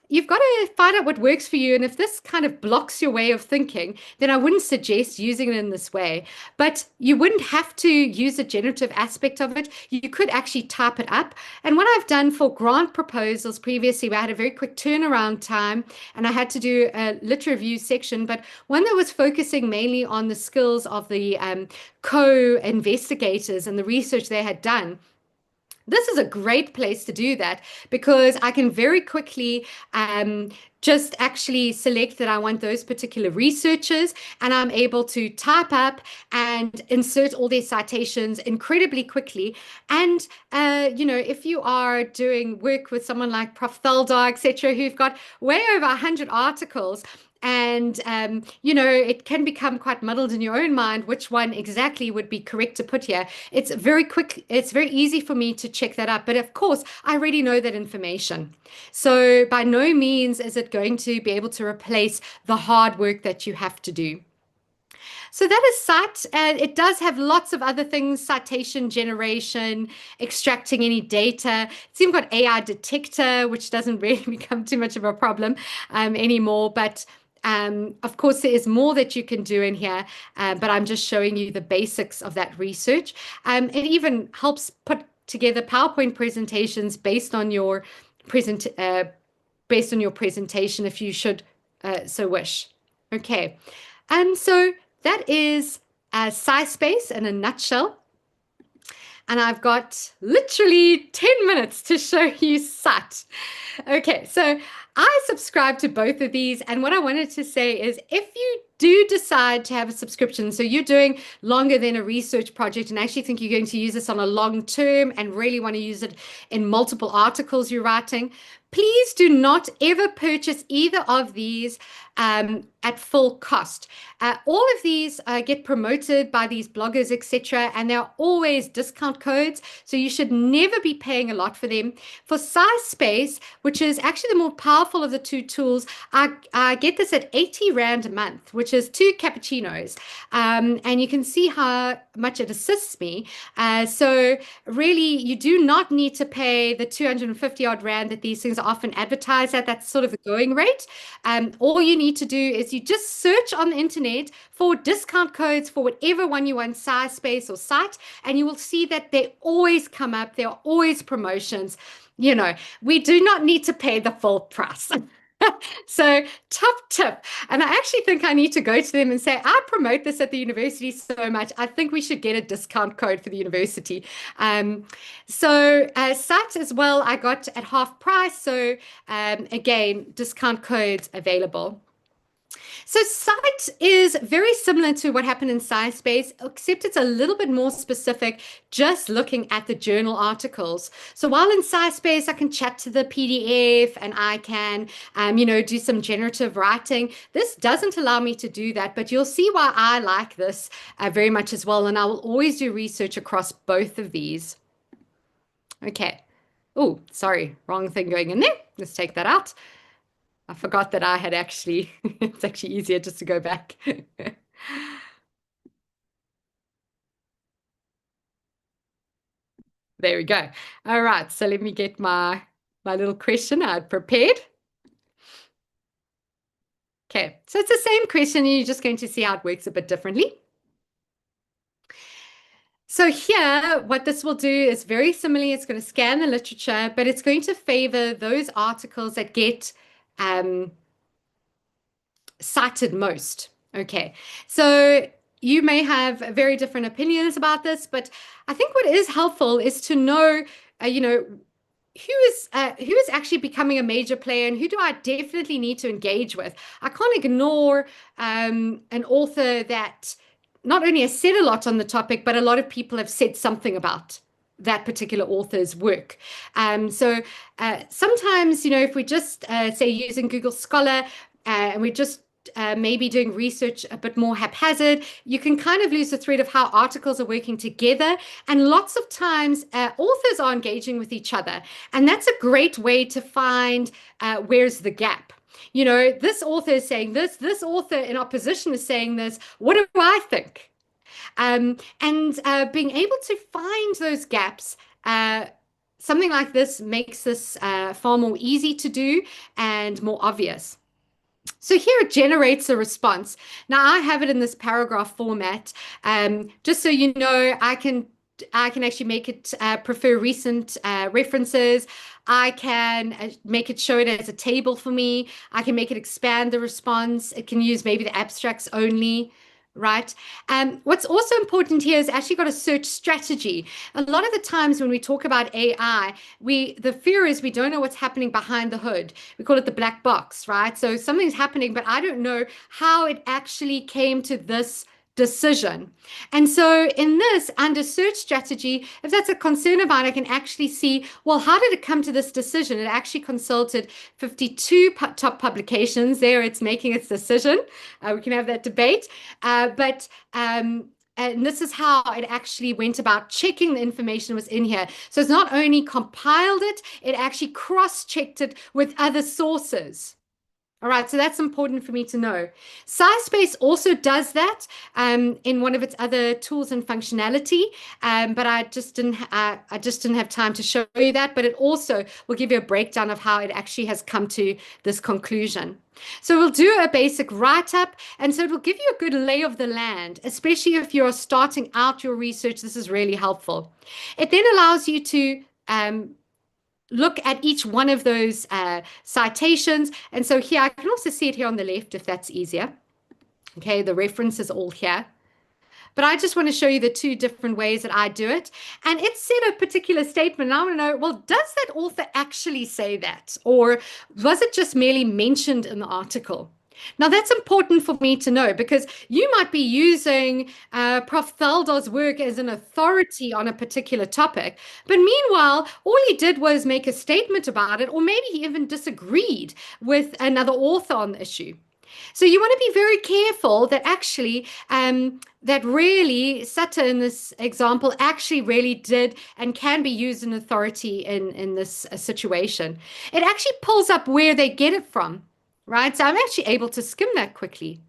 you've got to find out what works for you. And if this kind of blocks your way of thinking, then I wouldn't suggest using it in this way. But you wouldn't have to use the generative aspect of it. You could actually type it up. And what I've done for grant proposals previously, where I had a very quick turnaround time and I had to do a lit review section, but one that was focusing mainly on the skills of the co-investigators and the research they had done. This is a great place to do that because I can very quickly just actually select that I want those particular researchers, and I'm able to type up and insert all their citations incredibly quickly. And if you are doing work with someone like Prof. Thalder, etc., who've got way over 100 articles, and it can become quite muddled in your own mind which one exactly would be correct to put here. It's very quick. It's very easy for me to check that up. But of course, I already know that information. So by no means is it going to be able to replace the hard work that you have to do. So that is CITE, and it does have lots of other things: citation generation, extracting any data. It's even got AI detector, which doesn't really become too much of a problem anymore. But of course, there is more that you can do in here, but I'm just showing you the basics of that research. It even helps put together PowerPoint presentations based on your presentation, if you should so wish. Okay, so that is SciSpace in a nutshell. And I've got literally 10 minutes to show you CITE. Okay, so I subscribe to both of these. And what I wanted to say is if you do decide to have a subscription, so you're doing longer than a research project and actually think you're going to use this on a long term and really want to use it in multiple articles you're writing, please do not ever purchase either of these at full cost. All of these get promoted by these bloggers, etc., and there are always discount codes, so you should never be paying a lot for them. For SciSpace, which is actually the more powerful of the two tools, I get this at 80 Rand a month, which is 2 cappuccinos, and you can see how much it assists me. So really, you do not need to pay the 250 odd Rand that these things are often advertised at. That's sort of the going rate. All you need to do is you just search on the internet for discount codes for whatever one you want, SciSpace or CITE, and you will see that they always come up. There are always promotions. We do not need to pay the full price. So top tip. And I actually think I need to go to them and say, I promote this at the university so much. I think we should get a discount code for the university. So CITE as well, I got at half price. So again, discount codes available. So Cite is very similar to what happened in SciSpace, except it's a little bit more specific, just looking at the journal articles. So while in SciSpace, I can chat to the PDF and I can, do some generative writing. This doesn't allow me to do that, but you'll see why I like this very much as well. And I will always do research across both of these. Okay. Oh, sorry, wrong thing going in there. Let's take that out. I forgot that I had actually, it's actually easier just to go back. There we go. All right, so let me get my little question I had prepared. Okay, so it's the same question, and you're just going to see how it works a bit differently. So here, what this will do is very similarly, it's going to scan the literature, but it's going to favor those articles that get cited most. Okay, so you may have very different opinions about this, but I think what is helpful is to know, who is actually becoming a major player and who do I definitely need to engage with. I can't ignore an author that not only has said a lot on the topic, but a lot of people have said something about that particular author's work. So sometimes, if we just say using Google Scholar and we just maybe doing research a bit more haphazard, you can kind of lose the thread of how articles are working together. And lots of times authors are engaging with each other. And that's a great way to find where's the gap. This author is saying this author in opposition is saying this. What do I think? And being able to find those gaps, something like this makes this far more easy to do and more obvious. So here it generates a response. Now I have it in this paragraph format. Just so you know, I can actually make it prefer recent references. I can make it show it as a table for me. I can make it expand the response. It can use maybe the abstracts only. Right. What's also important here is actually got a search strategy. A lot of the times when we talk about AI, the fear is we don't know what's happening behind the hood. We call it the black box, right? So something's happening, but I don't know how it actually came to this decision. And so in this, under search strategy, if that's a concern about it, I can actually see, well, how did it come to this decision? It actually consulted 52 top publications. There it's making its decision. We can have that debate. And this is how it actually went about checking the information was in here. So it's not only compiled it, it actually cross-checked it with other sources. All right, so that's important for me to know. SciSpace also does that in one of its other tools and functionality, but I just didn't have time to show you that. But it also will give you a breakdown of how it actually has come to this conclusion. So we'll do a basic write-up, and so it will give you a good lay of the land, especially if you're starting out your research. This is really helpful. It then allows you to look at each one of those citations. And so here, I can also see it here on the left if that's easier. Okay, the reference is all here. But I just want to show you the two different ways that I do it. And it said a particular statement. And I want to know, well, does that author actually say that? Or was it just merely mentioned in the article? Now, that's important for me to know because you might be using Prof. Thaldar's work as an authority on a particular topic. But meanwhile, all he did was make a statement about it, or maybe he even disagreed with another author on the issue. So you want to be very careful that actually, that really, Sutta in this example actually really did and can be used in authority in this situation. It actually pulls up where they get it from. Right, so I'm actually able to skim that quickly,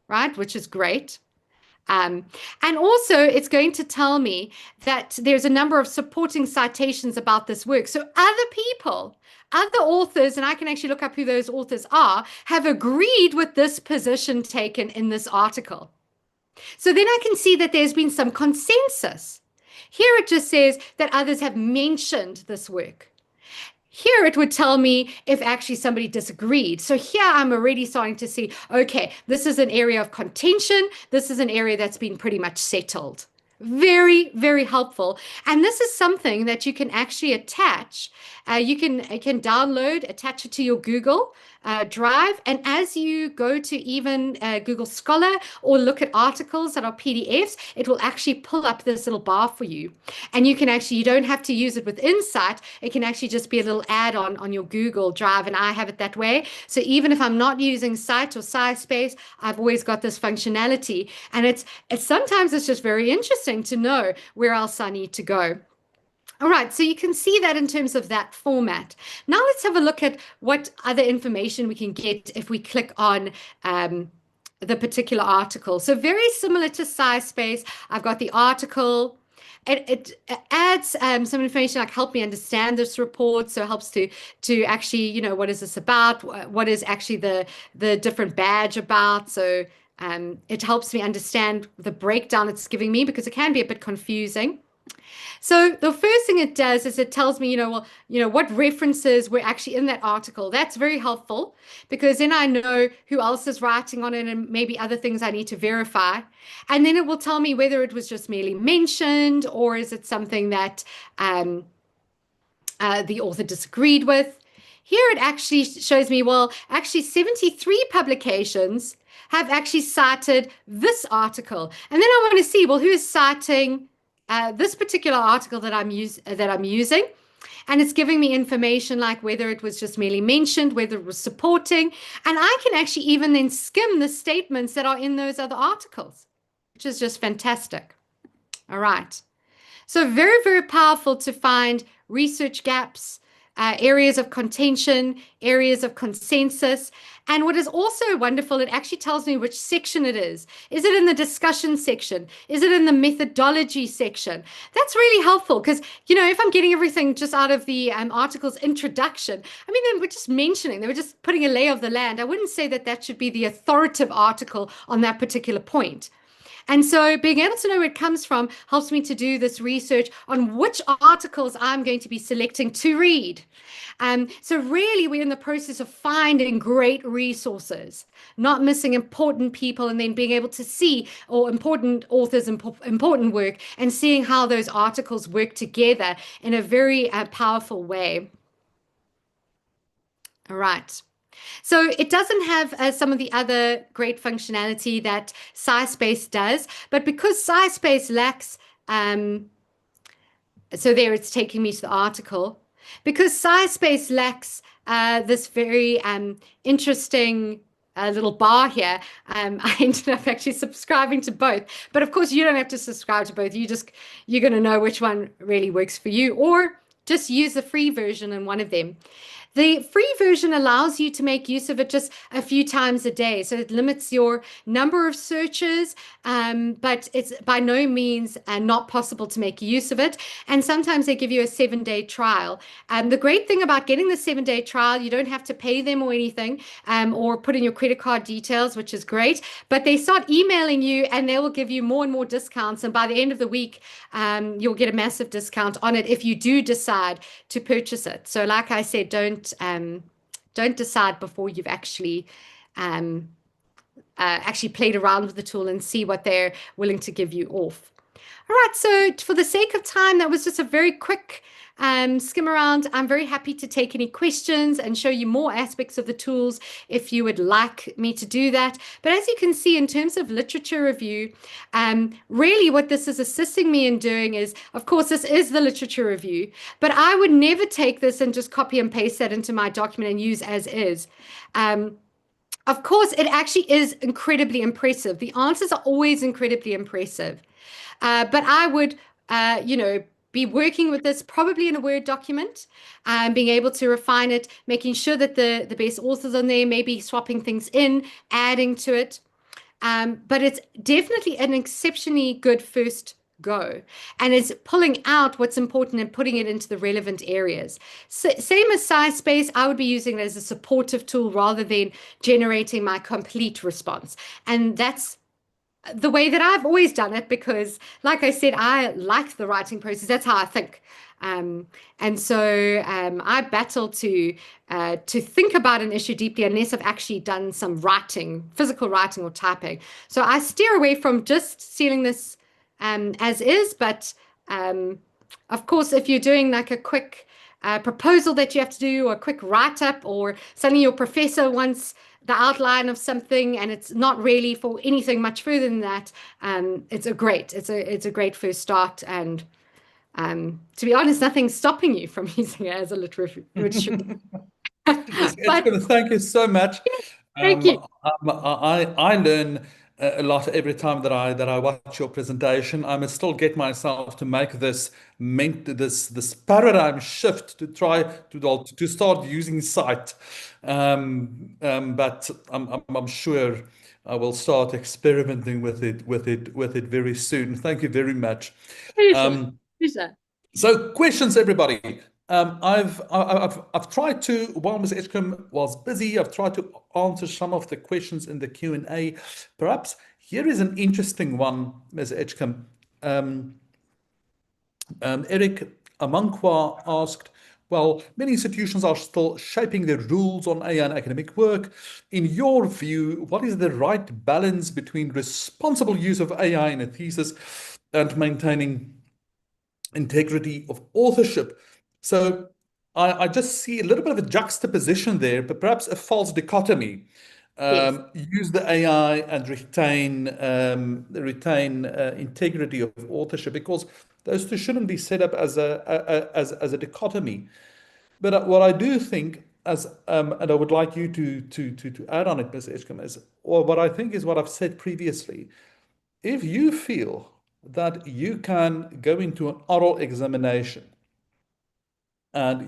right, which is great. And also, it's going to tell me that there's a number of supporting citations about this work. So other people, other authors, and I can actually look up who those authors are, have agreed with this position taken in this article. So then I can see that there's been some consensus. Here it just says that others have mentioned this work. Here it would tell me if actually somebody disagreed. So here I'm already starting to see, okay, this is an area of contention. This is an area that's been pretty much settled. Very, very helpful. And this is something that you can actually attach. You can download, attach it to your Google Drive. And as you go to even Google Scholar or look at articles that are PDFs, it will actually pull up this little bar for you. And you can actually, you don't have to use it with Insight. It can actually just be a little add-on on your Google Drive, and I have it that way. So even if I'm not using Cite or SciSpace, I've always got this functionality. And it's sometimes it's just very interesting to know where else I need to go. All right, so you can see that in terms of that format. Now let's have a look at what other information we can get if we click on the particular article. So very similar to SciSpace, I've got the article. It adds some information like help me understand this report. So it helps to actually, you know, what is this about? What is actually the different badge about? So it helps me understand the breakdown it's giving me, because it can be a bit confusing. So the first thing it does is it tells me, what references were actually in that article. That's very helpful, because then I know who else is writing on it and maybe other things I need to verify. And then it will tell me whether it was just merely mentioned, or is it something that the author disagreed with. Here it actually shows me, well, actually 73 publications have actually cited this article. And then I want to see, well, who is citing this particular article that I'm using, and it's giving me information like whether it was just merely mentioned, whether it was supporting, and I can actually even then skim the statements that are in those other articles, which is just fantastic. All right, so very, very powerful to find research gaps, areas of contention, areas of consensus. And what is also wonderful, it actually tells me which section it is. Is it in the discussion section? Is it in the methodology section? That's really helpful, because, if I'm getting everything just out of the article's introduction, I mean, they were just mentioning, they were just putting a lay of the land. I wouldn't say that that should be the authoritative article on that particular point. And so being able to know where it comes from helps me to do this research on which articles I'm going to be selecting to read. So really, we're in the process of finding great resources, not missing important people, and then being able to see, or important authors, important work, and seeing how those articles work together in a very powerful way. All right. So it doesn't have some of the other great functionality that SciSpace does, but because SciSpace lacks, so there it's taking me to the article, because SciSpace lacks this very interesting little bar here, I ended up actually subscribing to both. But of course, you don't have to subscribe to both. You're going to know which one really works for you, or just use the free version in one of them. The free version allows you to make use of it just a few times a day. So it limits your number of searches, but it's by no means not possible to make use of it. And sometimes they give you a 7-day trial. The great thing about getting the 7-day trial, you don't have to pay them or anything, or put in your credit card details, which is great. But they start emailing you, and they will give you more and more discounts. And by the end of the week, you'll get a massive discount on it if you do decide to purchase it. So like I said, don't decide before you've actually played around with the tool and see what they're willing to give you off. All right, so for the sake of time, that was just a very quick skim around. I'm very happy to take any questions and show you more aspects of the tools if you would like me to do that. But as you can see, in terms of literature review, really what this is assisting me in doing is, of course, this is the literature review, but I would never take this and just copy and paste that into my document and use as is. Of course, it actually is incredibly impressive. The answers are always incredibly impressive. But I would, be working with this probably in a Word document, being able to refine it, making sure that the best authors on there, maybe swapping things in, adding to it. But it's definitely an exceptionally good first go, and it's pulling out what's important and putting it into the relevant areas. So, same as SciSpace, I would be using it as a supportive tool rather than generating my complete response. And that's the way that I've always done it, because like I said, I like the writing process. That's how I think. And so I battle to think about an issue deeply unless I've actually done some writing, physical writing or typing. So I steer away from just sealing this as is. But of course, if you're doing like a quick proposal that you have to do, or a quick write-up, or suddenly your professor wants the outline of something and it's not really for anything much further than that, it's a great first start. And to be honest, nothing's stopping you from using it as a literature. But Thank you so much. thank you. I learn a lot every time that I watch your presentation. I must still get myself to make this paradigm shift to try to start using sight. But I'm sure I will start experimenting with it very soon. Thank you very much. Pleasure. So questions, everybody. I've tried to, while Ms. Edgecombe was busy, I've tried to answer some of the questions in the Q&A. Perhaps here is an interesting one, Ms. Edgecombe. Eric Amankwa asked, well, many institutions are still shaping their rules on AI and academic work. In your view, what is the right balance between responsible use of AI in a thesis and maintaining integrity of authorship? So I just see a little bit of a juxtaposition there, but perhaps a false dichotomy. Yes. Use the AI and retain integrity of authorship, because those two shouldn't be set up as a dichotomy. But what I do think, and I would like you to add on it, Ms. Edgecombe, or what I think is what I've said previously. If you feel that you can go into an oral examination and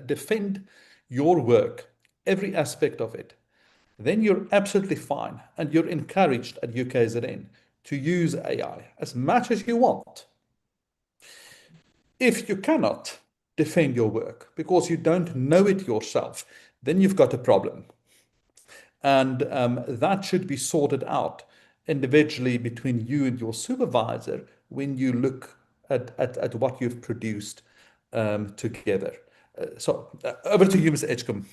defend your work, every aspect of it, then you're absolutely fine, and you're encouraged at UKZN to use AI as much as you want. If you cannot defend your work because you don't know it yourself, then you've got a problem. And that should be sorted out individually between you and your supervisor when you look at what you've produced together. So over to you, Mr. Edgecombe.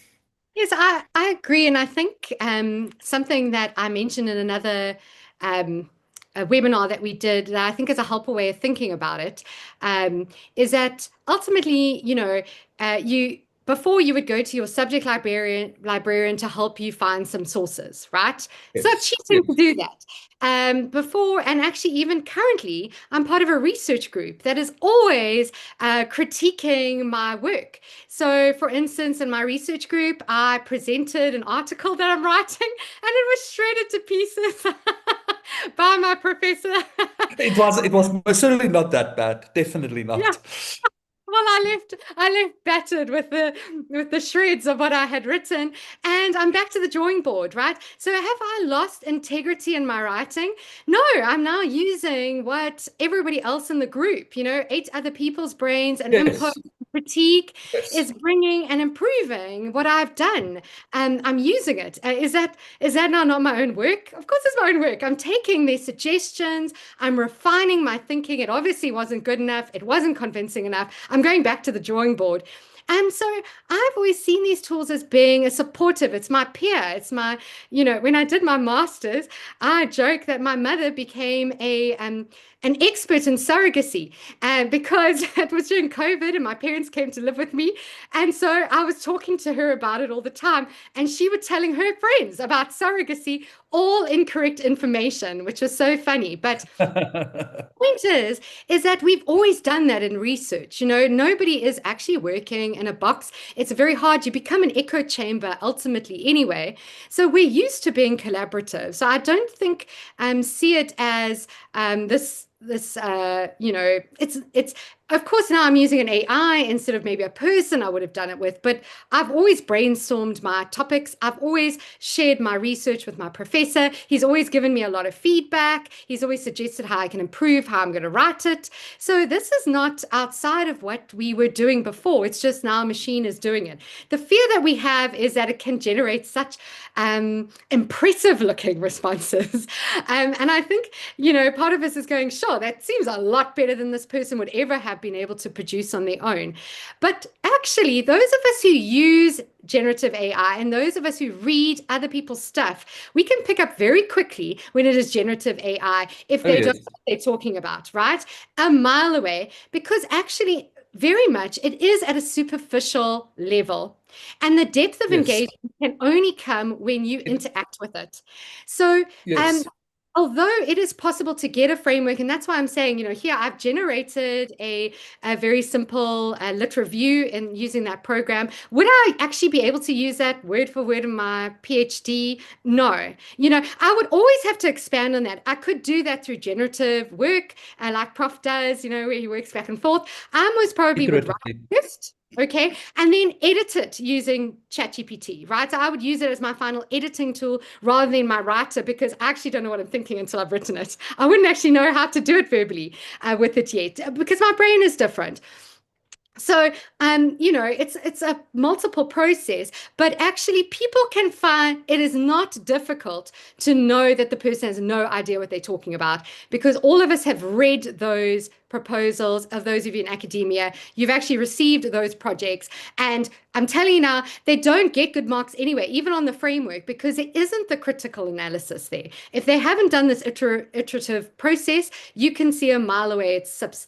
Yes, I agree. And I think something that I mentioned in another a webinar that we did that I think is a helpful way of thinking about it, is that ultimately, before you would go to your subject librarian to help you find some sources, right? It's not cheating to do that. Before, and actually even currently, I'm part of a research group that is always critiquing my work. So for instance, in my research group, I presented an article that I'm writing and it was shredded to pieces by my professor. It was certainly not that bad. Definitely not. Yeah. Well, I left battered with the shreds of what I had written, and I'm back to the drawing board, right? So have I lost integrity in my writing? No, I'm now using what everybody else in the group, 8 other people's brains and input, critique is bringing and improving what I've done, and I'm using it. Is that now not my own work? Of course, it's my own work. I'm taking their suggestions, I'm refining my thinking. It obviously wasn't good enough. It wasn't convincing enough. I'm going back to the drawing board. And so I've always seen these tools as being a supportive. It's my peer. It's my, when I did my master's, I joke that my mother became an expert in surrogacy because it was during COVID and my parents came to live with me. And so I was talking to her about it all the time. And she was telling her friends about surrogacy, all incorrect information, which was so funny. But the point is that we've always done that in research. Nobody is actually working in a box. It's very hard. You become an echo chamber ultimately anyway. So we're used to being collaborative. So I don't think see it as this it's of course now I'm using an AI instead of maybe a person I would have done it with, but I've always brainstormed my topics. I've always shared my research with my professor. He's always given me a lot of feedback. He's always suggested how I can improve, how I'm going to write it. So this is not outside of what we were doing before. It's just now a machine is doing it. The fear that we have is that it can generate such impressive looking responses. And I think, part of us is going, sure, that seems a lot better than this person would ever have been able to produce on their own. But actually, those of us who use generative AI and those of us who read other people's stuff, we can pick up very quickly when it is generative AI if they don't know what they're talking about, right? A mile away, because actually very much, it is at a superficial level. And the depth of Yes. engagement can only come when you interact with it. So, Yes. although it is possible to get a framework, and that's why I'm saying, here I've generated a very simple lit review in using that program. Would I actually be able to use that word for word in my PhD? No. I would always have to expand on that. I could do that through generative work, like Prof does, where he works back and forth. I most probably would write first. Okay, and then edit it using ChatGPT, right? So I would use it as my final editing tool rather than my writer, because I actually don't know what I'm thinking until I've written it. I wouldn't actually know how to do it verbally with it yet, because my brain is different. So, it's a multiple process, but actually people can find it is not difficult to know that the person has no idea what they're talking about, because all of us have read those proposals. Of those of you in academia, you've actually received those projects, and I'm telling you now, they don't get good marks anyway, even on the framework, because there isn't the critical analysis there. If they haven't done this iterative process, you can see a mile away it's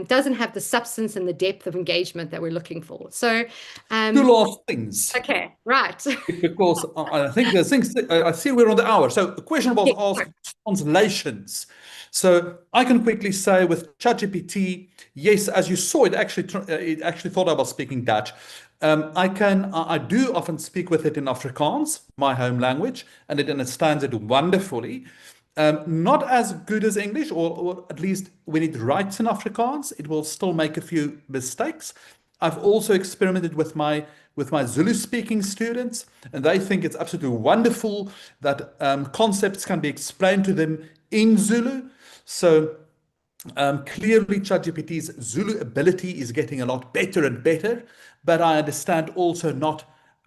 doesn't have the substance and the depth of engagement that we're looking for. So, two last things. Okay, right. Because I think there's things. I see we're on the hour. So the question was asked translations. So I can quickly say with ChatGPT, yes, as you saw, it actually thought I was speaking Dutch. I do often speak with it in Afrikaans, my home language, and it understands it wonderfully. Not as good as English, or at least when it writes in Afrikaans, it will still make a few mistakes. I've also experimented with my Zulu-speaking students, and they think it's absolutely wonderful that concepts can be explained to them in Zulu. So clearly, ChatGPT's Zulu ability is getting a lot better and better, but I understand also not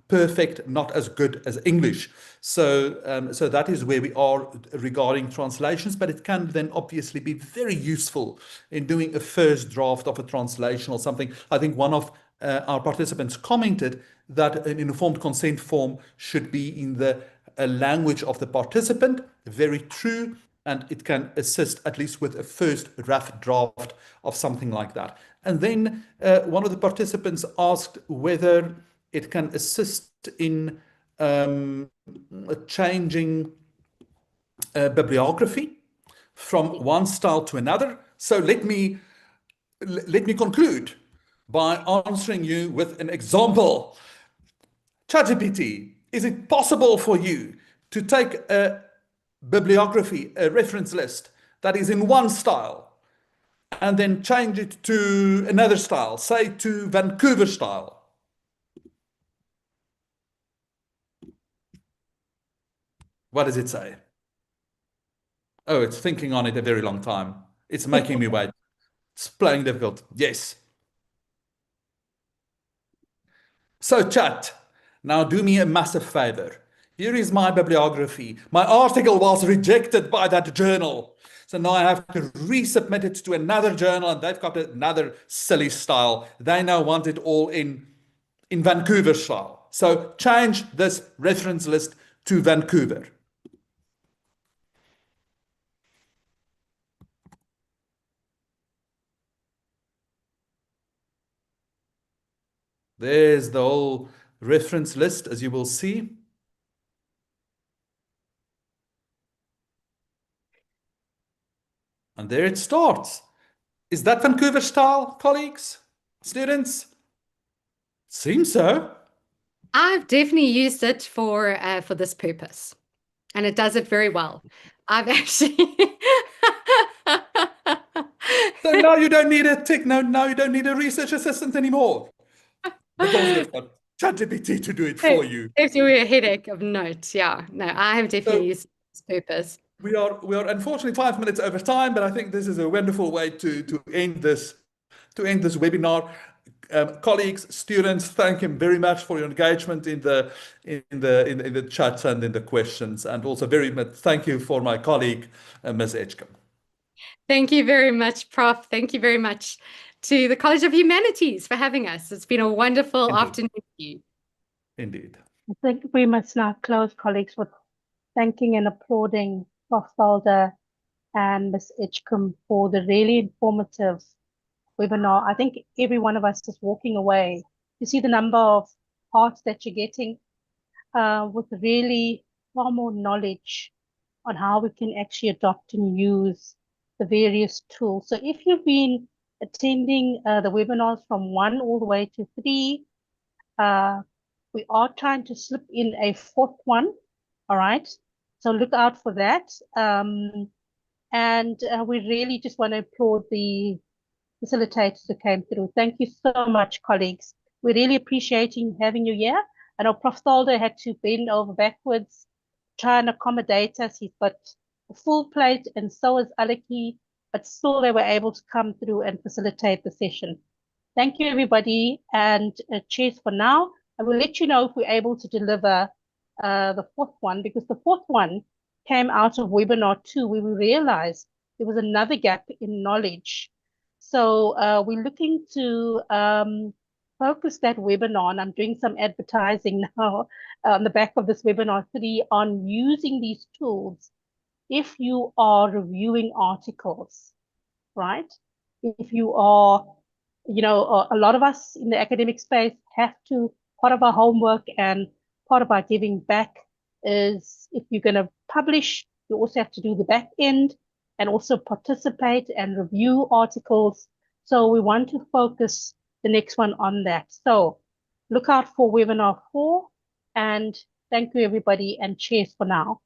perfect, not as good as English. So that is where we are regarding translations, but it can then obviously be very useful in doing a first draft of a translation or something. I think one of our participants commented that an informed consent form should be in the language of the participant. Very true. And it can assist at least with a first rough draft of something like that. And then one of the participants asked whether it can assist in changing bibliography from one style to another. So let me conclude by answering you with an example. ChatGPT, is it possible for you to take a bibliography, a reference list that is in one style, and then change it to another style, say to Vancouver style? What does it say? Oh, it's thinking on it a very long time. It's making me wait. It's playing difficult. Yes. So chat, now do me a massive favor. Here is my bibliography. My article was rejected by that journal. So now I have to resubmit it to another journal, and they've got another silly style. They now want it all in Vancouver style. So change this reference list to Vancouver. There's the whole reference list, as you will see. And there it starts. Is that Vancouver style, colleagues, students? Seems so. I've definitely used it for this purpose, and it does it very well. I've actually So now you don't need a tick. Now you don't need a research assistant anymore, because you've got ChatGPT to do it for you. Gives you a headache of notes. Yeah, no, I have definitely used it for this purpose. We are unfortunately 5 minutes over time, but I think this is a wonderful way to end this webinar. Colleagues, students, thank you very much for your engagement in the chat and in the questions, and also very much thank you for my colleague, Ms. Edgecombe. Thank you very much, Prof. Thank you very much to the College of Humanities for having us. It's been a wonderful afternoon with you. Indeed. I think we must now close, colleagues, with thanking and applauding Prof. Felder and Ms. Edgecombe for the really informative webinar. I think every one of us is walking away to see the number of hearts that you're getting with really far more knowledge on how we can actually adopt and use the various tools. So if you've been attending the webinars from 1 all the way to 3, we are trying to slip in a 4th one. All right. So look out for that. And we really just want to applaud the facilitators who came through. Thank you so much, colleagues. We're really appreciating having you here. I know Prof. Thalder had to bend over backwards, try and accommodate us. He's got a full plate, and so is Aleki, but still they were able to come through and facilitate the session. Thank you, everybody, and cheers for now. I will let you know if we're able to deliver the 4th one, because the 4th one came out of webinar 2, where we realized there was another gap in knowledge. So we're looking to focus that webinar, and I'm doing some advertising now on the back of this webinar 3 on using these tools if you are reviewing articles, right? If you are, you know, a lot of us in the academic space have to, part of our homework and part of our giving back is, if you're going to publish, you also have to do the back end and also participate and review articles. So we want to focus the next one on that. So look out for webinar 4, and thank you, everybody, and cheers for now.